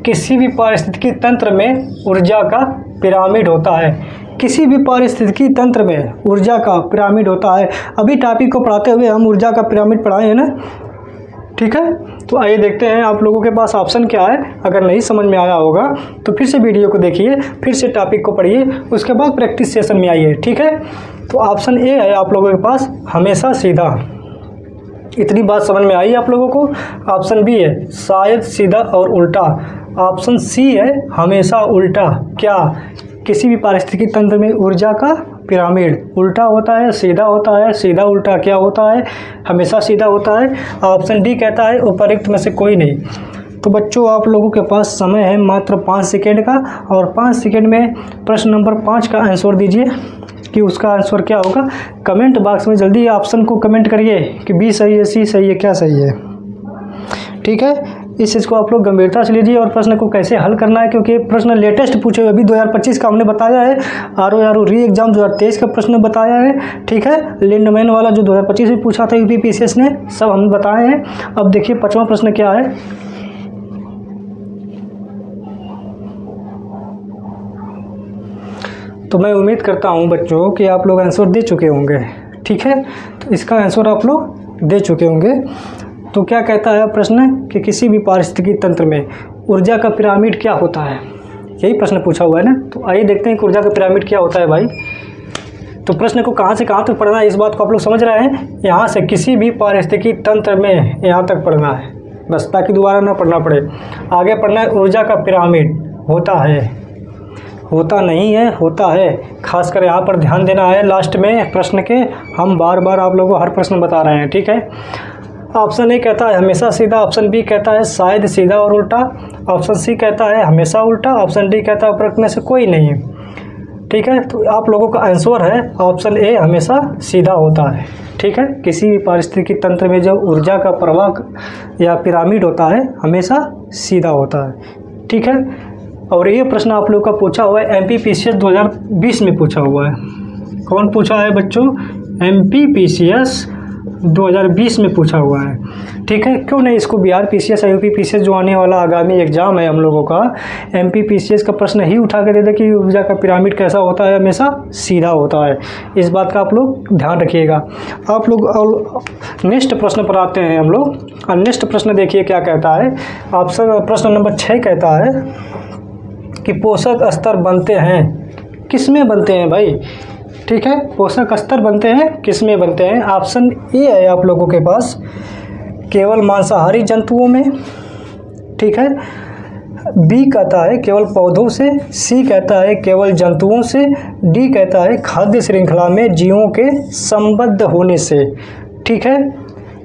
किसी भी पारिस्थितिकी तंत्र में ऊर्जा का पिरामिड होता है। किसी भी पारिस्थितिकी तंत्र में ऊर्जा का पिरामिड होता है। अभी टॉपिक को पढ़ाते हुए हम ऊर्जा का पिरामिड पढ़ाए हैं ना। ठीक है, तो आइए देखते हैं आप लोगों के पास ऑप्शन क्या है। अगर नहीं समझ में आया होगा तो फिर से वीडियो को देखिए, फिर से टॉपिक को पढ़िए, उसके बाद प्रैक्टिस सेशन में आइए। ठीक है, तो ऑप्शन ए है आप लोगों के पास हमेशा सीधा। इतनी बात समझ में आई आप लोगों को। ऑप्शन बी है शायद सीधा और उल्टा। ऑप्शन सी है हमेशा उल्टा। क्या? किसी भी पारिस्थितिकी तंत्र में ऊर्जा का पिरामिड उल्टा होता है, सीधा होता है। सीधा उल्टा क्या होता है? हमेशा सीधा होता है। ऑप्शन डी कहता है उपर्युक्त में से कोई नहीं। तो बच्चों आप लोगों के पास समय है मात्र 5 सेकेंड का, और 5 सेकेंड में प्रश्न नंबर 5 का आंसर दीजिए। कि उसका आंसर क्या होगा। कमेंट बॉक्स में जल्दी ऑप्शन को कमेंट करिए कि बी सही है, सी सही है, क्या सही है। ठीक है, इस चीज़ को आप लोग गंभीरता से लीजिए और प्रश्न को कैसे हल करना है, क्योंकि प्रश्न लेटेस्ट पूछे हुए अभी 2025 का हमने बताया है। आर री एग्जाम 2023 का प्रश्न बताया है। ठीक है, लिंडमैन वाला जो 2025 में पूछा था यूपीपीसीएस ने, सब हम बताए हैं। अब देखिए 5वां प्रश्न क्या है। तो मैं उम्मीद करता हूं बच्चों कि आप लोग आंसर दे चुके होंगे। ठीक है, तो इसका आंसर आप लोग दे चुके होंगे। तो क्या कहता है प्रश्न कि किसी भी पारिस्थितिकी तंत्र में ऊर्जा का पिरामिड क्या होता है, यही प्रश्न पूछा हुआ है ना। तो आइए देखते हैं कि ऊर्जा का पिरामिड क्या होता है भाई। तो प्रश्न को कहाँ से कहाँ तक पढ़ना है, इस बात को आप लोग समझ रहे हैं। यहाँ से किसी भी पारिस्थितिकी तंत्र में यहाँ तक पढ़ना है बस, ताकि दोबारा ना पढ़ना पड़े। आगे पढ़ना है ऊर्जा का पिरामिड होता है, होता नहीं है, होता है। खासकर यहाँ पर ध्यान देना है लास्ट में प्रश्न के। हम बार बार आप लोगों को हर प्रश्न बता रहे हैं। ठीक है, ऑप्शन ए कहता है हमेशा सीधा, ऑप्शन बी कहता है शायद सीधा और उल्टा, ऑप्शन सी कहता है हमेशा उल्टा, ऑप्शन डी कहता है उपरोक्त में से कोई नहीं। ठीक है, तो आप लोगों का आंसर है ऑप्शन ए हमेशा सीधा होता है। ठीक है, किसी भी पारिस्थितिकी तंत्र में जो ऊर्जा का प्रवाह या पिरामिड होता है हमेशा सीधा होता है। ठीक है, और ये प्रश्न आप लोगों का पूछा हुआ है एमपीपीसीएस 2020 में पूछा हुआ है। कौन पूछा है बच्चों, एमपीपीसीएस 2020 में पूछा हुआ है। ठीक है, क्यों नहीं इसको बीआरपीसीएस यूपीपीसीएस जो आने वाला आगामी एग्जाम है हम लोगों का, एमपीपीसीएस का प्रश्न ही उठा के दे दे कि ऊर्जा का पिरामिड कैसा होता है, हमेशा सीधा होता है। इस बात का आप लोग ध्यान रखिएगा। आप लोग नेक्स्ट प्रश्न पर आते हैं हम लोग। और नेक्स्ट प्रश्न देखिए क्या कहता है। ऑप्शन प्रश्न नंबर 6 कहता है कि पोषक स्तर बनते हैं, किस में बनते हैं भाई। ठीक है, पोषक स्तर बनते हैं किस में बनते हैं। ऑप्शन ए है आप लोगों के पास केवल मांसाहारी जंतुओं में। ठीक है, बी कहता है केवल पौधों से, सी कहता है केवल जंतुओं से, डी कहता है खाद्य श्रृंखला में जीवों के संबद्ध होने से। ठीक है,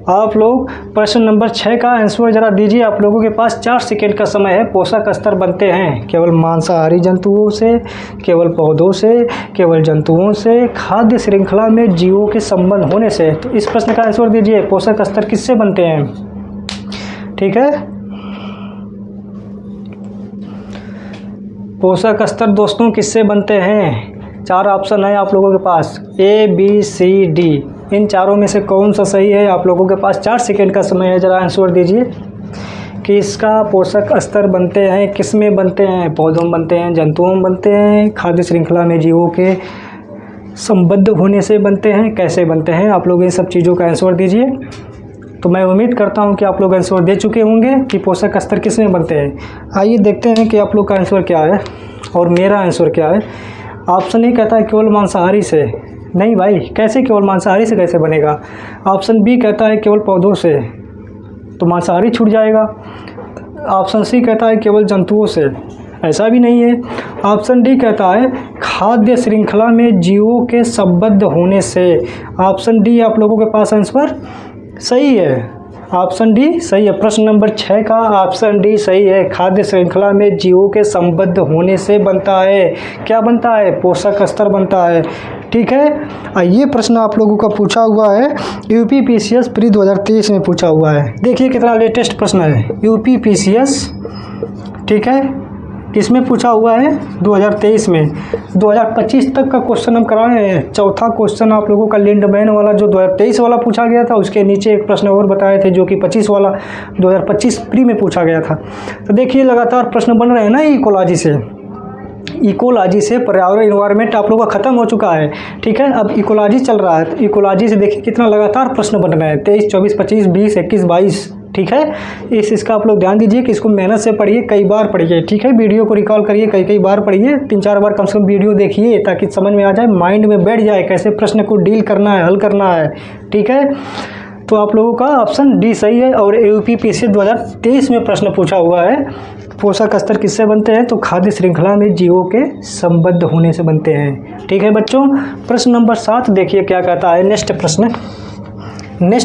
आप लोग प्रश्न नंबर 6 का आंसर जरा दीजिए। आप लोगों के पास 4 सेकेंड का समय है। पोषक स्तर बनते हैं केवल मांसाहारी जंतुओं से, केवल पौधों से, केवल जंतुओं से, खाद्य श्रृंखला में जीवों के संबंध होने से। तो इस प्रश्न का आंसर दीजिए, पोषक स्तर किससे बनते हैं। ठीक है, पोषक स्तर दोस्तों किससे बनते हैं। 4 ऑप्शन है आप लोगों के पास, ए बी सी डी। इन चारों में से कौन सा सही है। आप लोगों के पास 4 सेकेंड का समय है, ज़रा आंसर दीजिए कि इसका पोषक स्तर बनते हैं किस में बनते हैं। पौधों में बनते हैं, जंतुओं में बनते हैं, खाद्य श्रृंखला में जीवों के संबद्ध होने से बनते हैं, कैसे बनते हैं। आप लोग इन सब चीज़ों का आंसर दीजिए। तो मैं उम्मीद करता हूं कि आप लोग आंसर दे चुके होंगे कि पोषक स्तर किस में बनते हैं। आइए देखते हैं कि आप लोग का आंसर क्या है और मेरा आंसर क्या है। ऑप्शन ए कहता है केवल मांसाहारी से। नहीं भाई, कैसे केवल मांसाहारी से कैसे बनेगा। ऑप्शन बी कहता है केवल पौधों से, तो मांसाहारी छूट जाएगा। ऑप्शन सी कहता है केवल जंतुओं से, ऐसा भी नहीं है। ऑप्शन डी कहता है खाद्य श्रृंखला में जीवों के संबद्ध होने से। ऑप्शन डी आप लोगों के पास आंसर सही है। ऑप्शन डी सही है। प्रश्न नंबर 6 का ऑप्शन डी सही है। खाद्य श्रृंखला में जीवों के संबद्ध होने से बनता है। क्या बनता है, पोषक स्तर बनता है। ठीक है, ये प्रश्न आप लोगों का पूछा हुआ है यूपीपीसीएस प्री 2023 में पूछा हुआ है। देखिए कितना लेटेस्ट प्रश्न है यूपीपीसीएस। ठीक है, किसमें पूछा हुआ है 2023 में। 2025 तक का क्वेश्चन हम कराए हैं। चौथा क्वेश्चन आप लोगों का लिंडमैन वाला जो 2023 वाला पूछा गया था, उसके नीचे एक प्रश्न और बताए थे जो कि 25 वाला 2025 प्री में पूछा गया था। तो देखिए लगातार प्रश्न बन रहे हैं ना इकोलॉजी से। इकोलॉजी से पर्यावरण इन्वायरमेंट आप लोगों का ख़त्म हो चुका है। ठीक है, अब इकोलॉजी चल रहा है। तो इकोलॉजी से देखिए कितना लगातार प्रश्न बन रहे हैं 23, 24, 25, 20, 21, 22। ठीक है, इसका आप लोग ध्यान दीजिए कि इसको मेहनत से पढ़िए, कई बार पढ़िए। ठीक है, वीडियो को रिकॉल करिए, कई बार पढ़िए, 3-4 बार कम से कम वीडियो देखिए ताकि समझ में आ जाए, माइंड में बैठ जाए कैसे प्रश्न को डील करना है, हल करना है। ठीक है, तो आप लोगों का ऑप्शन डी सही है। और यूपीपीसीएस 2023 में प्रश्न पूछा हुआ है पोषक स्तर किससे बनते हैं, तो खाद्य श्रृंखला में जीवों के संबद्ध होने से बनते हैं। ठीक है बच्चों, प्रश्न नंबर 7 देखिए क्या कहता है। नेक्स्ट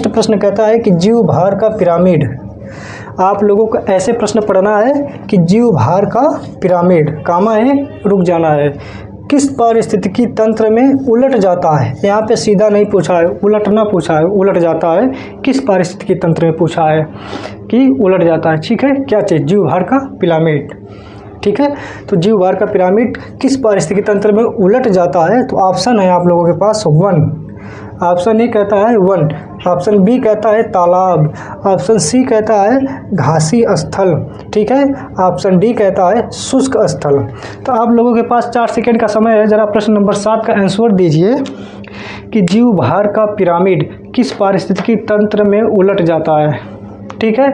प्रश्न कहता है कि जीव भार का पिरामिड। आप लोगों को ऐसे प्रश्न पढ़ना है कि जीव भार का पिरामिड, कामा है रुक जाना है, किस पारिस्थितिकी तंत्र में उलट जाता है। यहाँ पे सीधा नहीं पूछा है, उलटना पूछा है, उलट जाता है। किस पारिस्थितिकी तंत्र में पूछा है कि उलट जाता है। ठीक है, क्या चीज़? जीव भार का पिरामिड। ठीक है, तो जीव भार का पिरामिड किस पारिस्थितिकी तंत्र में उलट जाता है? तो ऑप्शन है आप लोगों के पास 1, ऑप्शन ए कहता है 1, ऑप्शन बी कहता है तालाब, ऑप्शन सी कहता है घासी स्थल, ठीक है, ऑप्शन डी कहता है शुष्क स्थल। तो आप लोगों के पास 4 सेकंड का समय है, ज़रा प्रश्न नंबर 7 का आंसर दीजिए कि जीव भार का पिरामिड किस पारिस्थितिकी तंत्र में उलट जाता है। ठीक है,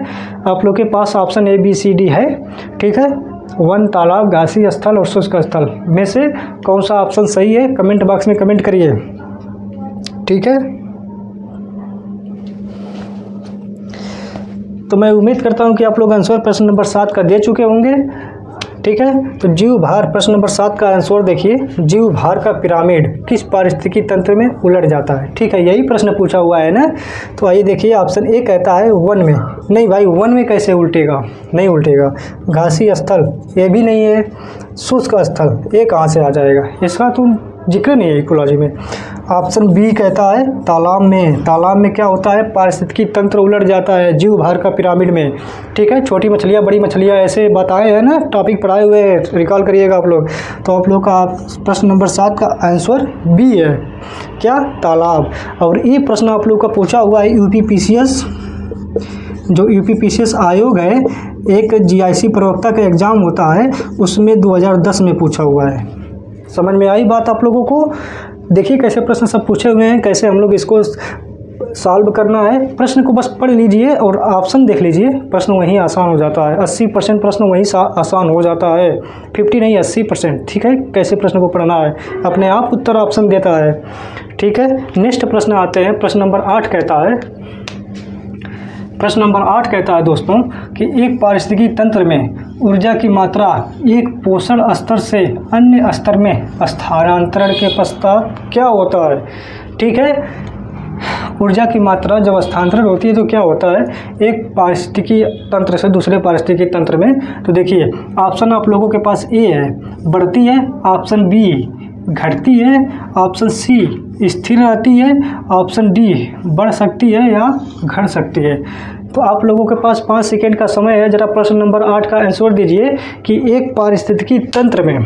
आप लोग के पास option A B C D है। ठीक है, 1 तालाब, घासी स्थल और शुष्क स्थल में से कौन सा ऑप्शन सही है? कमेंट बॉक्स में कमेंट करिए। ठीक है, तो मैं उम्मीद करता हूं कि आप लोग आंसर प्रश्न नंबर 7 का दे चुके होंगे। ठीक है, तो जीव भार प्रश्न नंबर 7 का आंसर देखिए, जीव भार का पिरामिड किस पारिस्थितिकी तंत्र में उलट जाता है। ठीक है, यही प्रश्न पूछा हुआ है ना। तो आइए देखिए, ऑप्शन ए कहता है 1 में। नहीं भाई, 1 में कैसे उल्टेगा? नहीं उल्टेगा। घासी स्थल ये भी नहीं है, शुष्क स्थल ये कहाँ से आ जाएगा? इसका तो जिक्र नहीं है इकोलॉजी में। ऑप्शन बी कहता है तालाब में। तालाब में क्या होता है? पारिस्थितिकी तंत्र उलट जाता है जीव भार का पिरामिड में। ठीक है, छोटी मछलियाँ, बड़ी मछलियाँ, ऐसे बताए हैं ना, टॉपिक पढ़ाए हुए हैं, रिकॉल करिएगा आप लोग। तो आप लोग का प्रश्न नंबर 7 का आंसर बी है, क्या? तालाब। और ये प्रश्न आप लोग का पूछा हुआ है यूपीपीसीएस, जो यूपीपीसीएस आयोग है, एक जीआईसी प्रवक्ता का एग्ज़ाम होता है, उसमें 2010 में पूछा हुआ है। समझ में आई बात आप लोगों को? देखिए कैसे प्रश्न सब पूछे हुए हैं, कैसे हम लोग इसको सॉल्व करना है। प्रश्न को बस पढ़ लीजिए और ऑप्शन देख लीजिए, प्रश्न वहीं आसान हो जाता है। 80% प्रश्न वहीं आसान हो जाता है, 50 नहीं 80%। ठीक है, कैसे प्रश्न को पढ़ना है, अपने आप उत्तर ऑप्शन देता है। ठीक है, नेक्स्ट प्रश्न आते हैं। प्रश्न नंबर 8 कहता है, प्रश्न नंबर 8 कहता है दोस्तों कि एक पारिस्थितिकी तंत्र में ऊर्जा की मात्रा एक पोषण स्तर से अन्य स्तर में स्थानांतरण के पश्चात क्या होता है। ठीक है, ऊर्जा की मात्रा जब स्थानांतरण होती है तो क्या होता है एक पारिस्थितिकी तंत्र से दूसरे पारिस्थितिकी तंत्र में। तो देखिए, ऑप्शन आप लोगों के पास ए है, बढ़ती है, ऑप्शन बी घटती है, ऑप्शन सी स्थिर रहती है, ऑप्शन डी बढ़ सकती है या घट सकती है। तो आप लोगों के पास 5 सेकेंड का समय है, जरा प्रश्न नंबर 8 का आंसर दीजिए कि एक पारिस्थितिकी तंत्र में,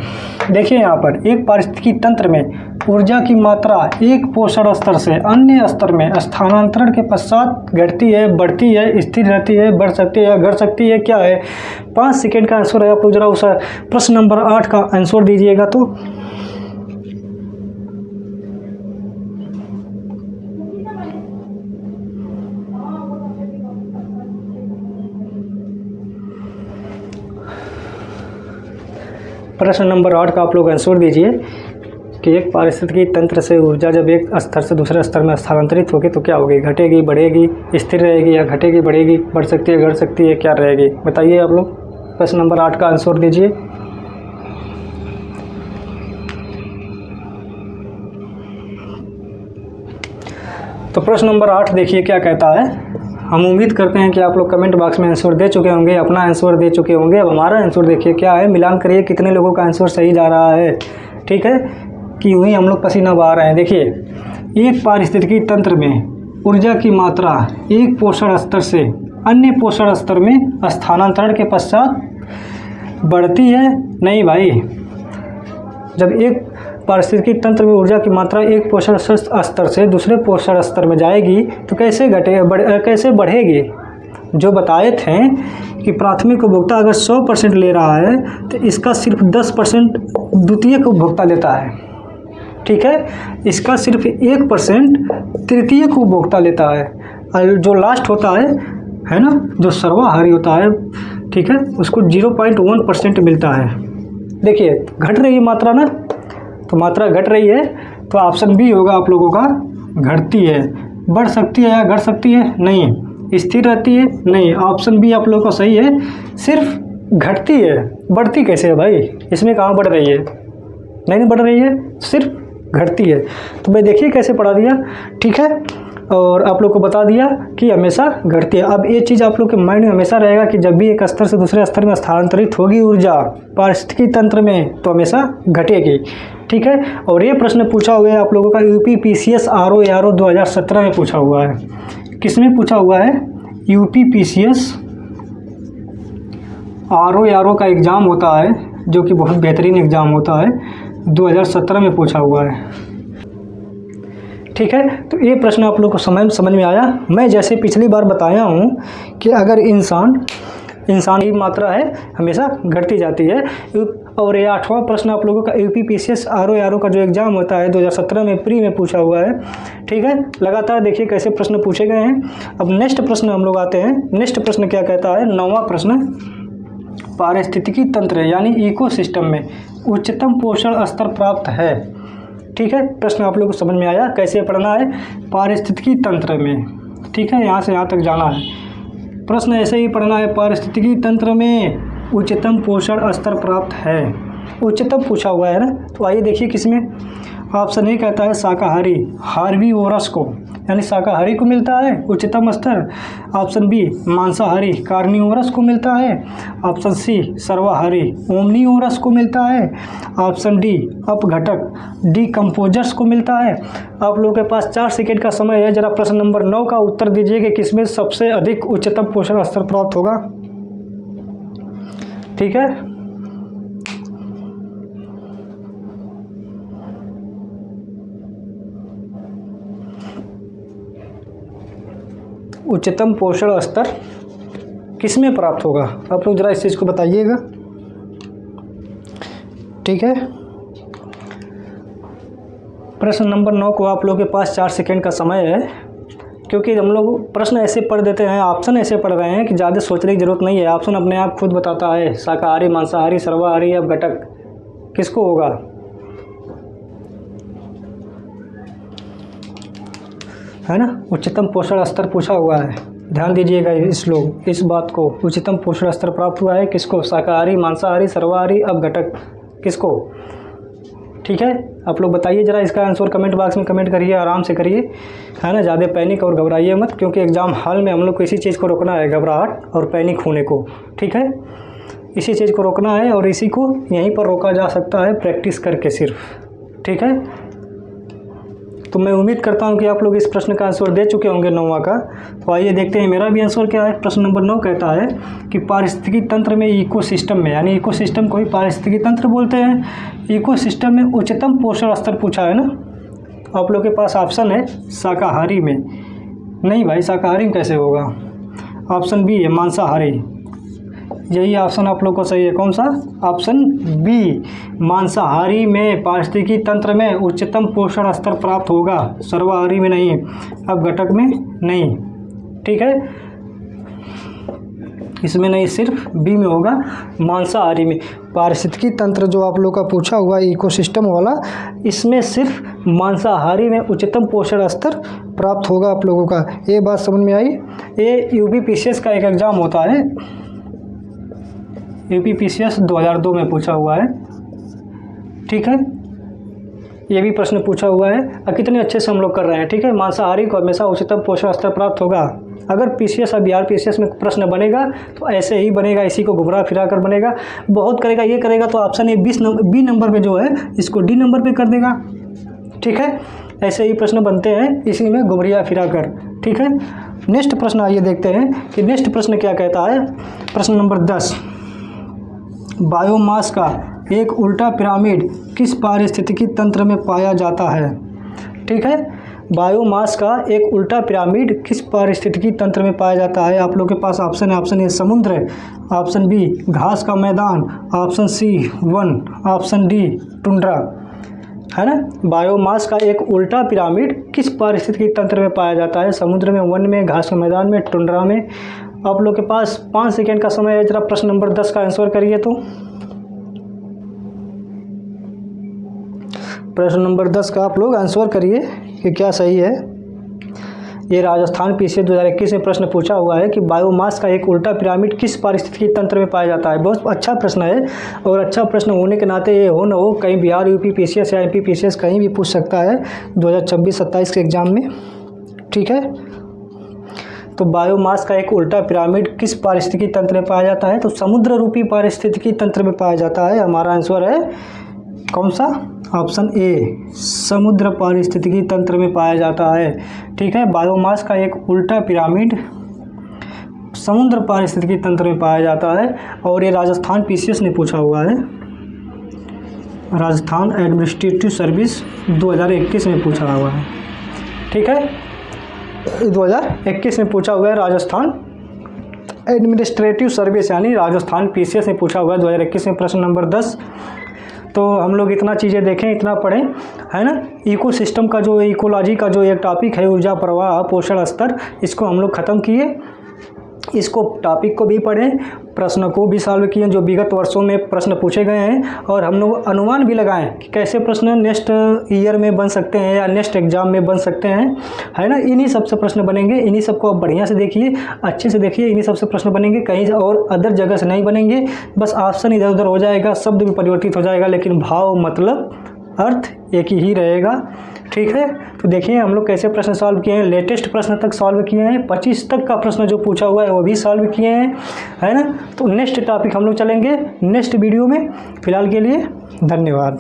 देखिए यहाँ पर, एक पारिस्थितिकी तंत्र में ऊर्जा की मात्रा एक पोषण स्तर से अन्य स्तर में स्थानांतरण के पश्चात घटती है, बढ़ती है, स्थिर रहती है, बढ़ सकती है या घट सकती है, क्या है? 5 सेकेंड का आंसर है। आप लोग जरा उस प्रश्न नंबर 8 का आंसर दीजिएगा। तो प्रश्न नंबर 8 का आप लोग आंसर दीजिए कि एक पारिस्थितिकी तंत्र से ऊर्जा जब एक स्तर से दूसरे स्तर में स्थानांतरित होगी तो क्या होगी? घटेगी, बढ़ेगी, स्थिर रहेगी या घटेगी, बढ़ेगी, बढ़ सकती है, घट सकती है, क्या रहेगी? बताइए आप लोग। प्रश्न नंबर 8 का आंसर दीजिए। तो प्रश्न नंबर 8 देखिए क्या कहता है। हम उम्मीद करते हैं कि आप लोग कमेंट बॉक्स में आंसर दे चुके होंगे, अपना आंसर दे चुके होंगे। अब हमारा आंसर देखिए क्या है, मिलान करिए कितने लोगों का आंसर सही जा रहा है। ठीक है, कि यूँ ही हम लोग पसीना बहा रहे हैं। देखिए, एक पारिस्थितिकी तंत्र में ऊर्जा की मात्रा एक पोषण स्तर से अन्य पोषण स्तर में स्थानांतरण के पश्चात बढ़ती है। नहीं भाई, जब एक पारिस्थितिकी तंत्र में ऊर्जा की मात्रा एक पोषण स्तर से दूसरे पोषण स्तर में जाएगी तो कैसे कैसे बढ़ेगी? जो बताए थे कि प्राथमिक उपभोक्ता अगर 100% ले रहा है तो इसका सिर्फ 10% द्वितीयक उपभोक्ता लेता है। ठीक है, इसका सिर्फ 1% तृतीयक उपभोक्ता लेता है, और जो लास्ट होता है ना, जो सर्वाहारी होता है, ठीक है, उसको 0.1% मिलता है। देखिए, घट रही है मात्रा ना, तो मात्रा घट रही है, तो ऑप्शन बी होगा आप लोगों का, घटती है। बढ़ सकती है या घट सकती है? नहीं। स्थिर रहती है? नहीं। ऑप्शन बी आप लोगों का सही है, सिर्फ घटती है। बढ़ती कैसे है भाई? इसमें कहाँ बढ़ रही है? नहीं बढ़ रही है, सिर्फ घटती है। तो मैं देखिए कैसे पढ़ा दिया। ठीक है, और आप लोग को बता दिया कि हमेशा घटती है। अब ये चीज़ आप लोग के माइंड में हमेशा रहेगा कि जब भी एक स्तर से दूसरे स्तर में स्थानांतरित होगी ऊर्जा पारिस्थितिकी तंत्र में तो हमेशा घटेगी, ठीक है। और ये प्रश्न पूछा हुआ है आप लोगों का UPPCS RO 2017 में पूछा हुआ है। किस में पूछा हुआ है? UPPCS RO का एग्ज़ाम होता है जो कि बहुत बेहतरीन एग्ज़ाम होता है, 2017 में पूछा हुआ है, ठीक है। तो ये प्रश्न आप लोग को समझ में आया। मैं जैसे पिछली बार बताया हूँ कि अगर इंसान की मात्रा है हमेशा घटती जाती है। और ये 8वां प्रश्न आप लोगों का UPPCS RO का जो एग्ज़ाम होता है 2017 में प्री में पूछा हुआ है, ठीक है। लगातार देखिए कैसे प्रश्न पूछे गए हैं। अब नेक्स्ट प्रश्न हम लोग आते हैं। नेक्स्ट प्रश्न क्या कहता है? 9वां प्रश्न, पारिस्थितिकी तंत्र यानी इकोसिस्टम में उच्चतम पोषण स्तर प्राप्त है, ठीक है। प्रश्न आप लोग को समझ में आया कैसे पढ़ना है? पारिस्थितिकी तंत्र में, ठीक है, यहाँ से यहाँ तक जाना है। प्रश्न ऐसे ही पढ़ना है, पारिस्थितिकी तंत्र में उच्चतम पोषण स्तर प्राप्त है। उच्चतम पूछा हुआ है ना, तो आइए देखिए किसमें। ऑप्शन ए कहता है शाकाहारी, हार्बीवोरस को यानी शाकाहारी को मिलता है उच्चतम स्तर। ऑप्शन बी मांसाहारी, कार्निवोरस को मिलता है। ऑप्शन सी सर्वाहारी, ओमनीवोरस को मिलता है। ऑप्शन डी अपघटक, डीकम्पोजर्स को मिलता है। आप लोगों के पास 4 सेकेंड का समय है। जरा प्रश्न नंबर 9 का उत्तर दीजिए कि किसमें सबसे अधिक उच्चतम पोषण स्तर प्राप्त होगा, ठीक है। उच्चतम पोषण स्तर किसमें प्राप्त होगा? आप लोग जरा इस चीज़ को बताइएगा, ठीक है। प्रश्न नंबर 9 को आप लोगों के पास 4 सेकेंड का समय है, क्योंकि हम लोग प्रश्न ऐसे पढ़ देते हैं, ऑप्शन ऐसे पढ़ रहे हैं कि ज़्यादा सोचने की ज़रूरत नहीं है। ऑप्शन अपने आप खुद बताता है, शाकाहारी, मांसाहारी, सर्वाहारी, अपघटक किसको होगा, है ना। उच्चतम पोषण स्तर पूछा हुआ है, ध्यान दीजिएगा इस बात को। उच्चतम पोषण स्तर प्राप्त हुआ है किसको? शाकाहारी, मांसाहारी, सर्वाहारी, अपघटक किसको, ठीक है। आप लोग बताइए जरा इसका आंसर कमेंट बॉक्स में कमेंट करिए, आराम से करिए, है ना। ज़्यादा पैनिक और घबराइए मत, क्योंकि एग्ज़ाम हॉल में हम लोग को इसी चीज़ को रोकना है, घबराहट और पैनिक होने को, ठीक है। इसी चीज़ को रोकना है और इसी को यहीं पर रोका जा सकता है प्रैक्टिस करके सिर्फ, ठीक है। तो मैं उम्मीद करता हूं कि आप लोग इस प्रश्न का आंसर दे चुके होंगे 9वां का। तो आइए देखते हैं मेरा भी आंसर क्या है। प्रश्न नंबर 9 कहता है कि पारिस्थितिकी तंत्र में इकोसिस्टम में, यानी इकोसिस्टम को ही पारिस्थितिकी तंत्र बोलते हैं, इकोसिस्टम में उच्चतम पोषण स्तर पूछा है ना। आप लोग के पास ऑप्शन है शाकाहारी में, नहीं भाई शाकाहारी में कैसे होगा। ऑप्शन बी है मांसाहारी, यही ऑप्शन आप लोग को सही है। कौन सा? ऑप्शन बी, मांसाहारी में पारिस्थितिकी तंत्र में उच्चतम पोषण स्तर प्राप्त होगा, सर्वाहारी में नहीं, अपघटक में नहीं, ठीक है। इसमें नहीं, सिर्फ बी में होगा, मांसाहारी में। पारिस्थितिकी तंत्र जो आप लोग का पूछा हुआ है इकोसिस्टम वाला, इसमें सिर्फ मांसाहारी में उच्चतम पोषण स्तर प्राप्त होगा आप लोगों का। ये बात समझ में आई। ये UPPCS का एक एग्ज़ाम होता है, UPPCS 2002 में पूछा हुआ है, ठीक है। ये भी प्रश्न पूछा हुआ है और कितने अच्छे से हम लोग कर रहे हैं, ठीक है। मांसाहारी को हमेशा उच्चतम पोषण स्तर प्राप्त होगा। अगर PCS और BRPCS में प्रश्न बनेगा तो ऐसे ही बनेगा, इसी को घुमरा फिरा कर बनेगा। बहुत करेगा, ये करेगा तो ऑप्शन ए बी नंबर पे जो है इसको डी नंबर पे कर देगा, ठीक है। ऐसे ही प्रश्न बनते हैं इसी में घुमरिया फिरा कर, ठीक है। नेक्स्ट प्रश्न आइए देखते हैं कि नेक्स्ट प्रश्न क्या कहता है। प्रश्न नंबर 10, बायोमास का एक उल्टा पिरामिड किस पारिस्थितिकी तंत्र में पाया जाता है, ठीक है। बायोमास का एक उल्टा पिरामिड किस पारिस्थितिकी तंत्र में पाया जाता है? आप लोग के पास ऑप्शन है, ऑप्शन ए समुद्र, ऑप्शन बी घास का मैदान, option C one, option D tundra, है ना। बायोमास का एक उल्टा पिरामिड किस पारिस्थितिकी तंत्र में पाया जाता है? समुद्र में, वन में, घास के मैदान में, टुंड्रा में। आप लोग के पास 5 सेकेंड का समय है। जरा प्रश्न नंबर 10 का आंसर करिए। तो प्रश्न नंबर 10 का आप लोग आंसर करिए कि क्या सही है। ये राजस्थान PCS 2021 में प्रश्न पूछा हुआ है कि बायोमास का एक उल्टा पिरामिड किस पारिस्थितिकी तंत्र में पाया जाता है। बहुत अच्छा प्रश्न है और अच्छा प्रश्न होने के नाते ये हो न हो कहीं बिहार UPPCS या MPPCS कहीं भी पूछ सकता है 2026-27 के एग्ज़ाम में, ठीक है। तो बायोमास का एक उल्टा पिरामिड किस पारिस्थितिकी तंत्र में पाया जाता है? तो समुद्र रूपी पारिस्थितिकी तंत्र में पाया जाता है। हमारा आंसर है कौन सा? ऑप्शन ए, समुद्र पारिस्थितिकी तंत्र में पाया जाता है। ठीक है, बायोमास का एक उल्टा पिरामिड समुद्र पारिस्थितिकी तंत्र में पाया जाता है। और ये राजस्थान पीसीएस ने पूछा हुआ है, राजस्थान एडमिनिस्ट्रेटिव सर्विस 2021 में पूछा हुआ है। ठीक है, 2021 में पूछा हुआ है राजस्थान एडमिनिस्ट्रेटिव सर्विस यानी राजस्थान पीसीएस में पूछा हुआ है 2021 में, प्रश्न नंबर 10। तो हम लोग इतना चीज़ें देखें, इतना पढ़ें, है ना। इकोसिस्टम का जो इकोलॉजी का जो एक टॉपिक है ऊर्जा प्रवाह पोषण स्तर, इसको हम लोग ख़त्म किए। इसको टॉपिक को भी पढ़ें, प्रश्न को भी सॉल्व किए जो विगत वर्षों में प्रश्न पूछे गए हैं, और हम लोग अनुमान भी लगाएं कि कैसे प्रश्न नेक्स्ट ईयर में बन सकते हैं या नेक्स्ट एग्जाम में बन सकते हैं, है ना। इन्हीं सबसे प्रश्न बनेंगे, इन्हीं सबको आप बढ़िया से देखिए, अच्छे से देखिए, इन्हीं सबसे प्रश्न बनेंगे, कहीं और अदर जगह से नहीं बनेंगे। बस ऑप्शन इधर उधर हो जाएगा, शब्द भी परिवर्तित हो जाएगा, लेकिन भाव मतलब अर्थ एक ही रहेगा। ठीक है, तो देखिए हम लोग कैसे प्रश्न सॉल्व किए हैं, लेटेस्ट प्रश्न तक सॉल्व किए हैं, 25 तक का प्रश्न जो पूछा हुआ है वो भी सॉल्व किए हैं, है ना। तो नेक्स्ट टॉपिक हम लोग चलेंगे नेक्स्ट वीडियो में। फिलहाल के लिए धन्यवाद।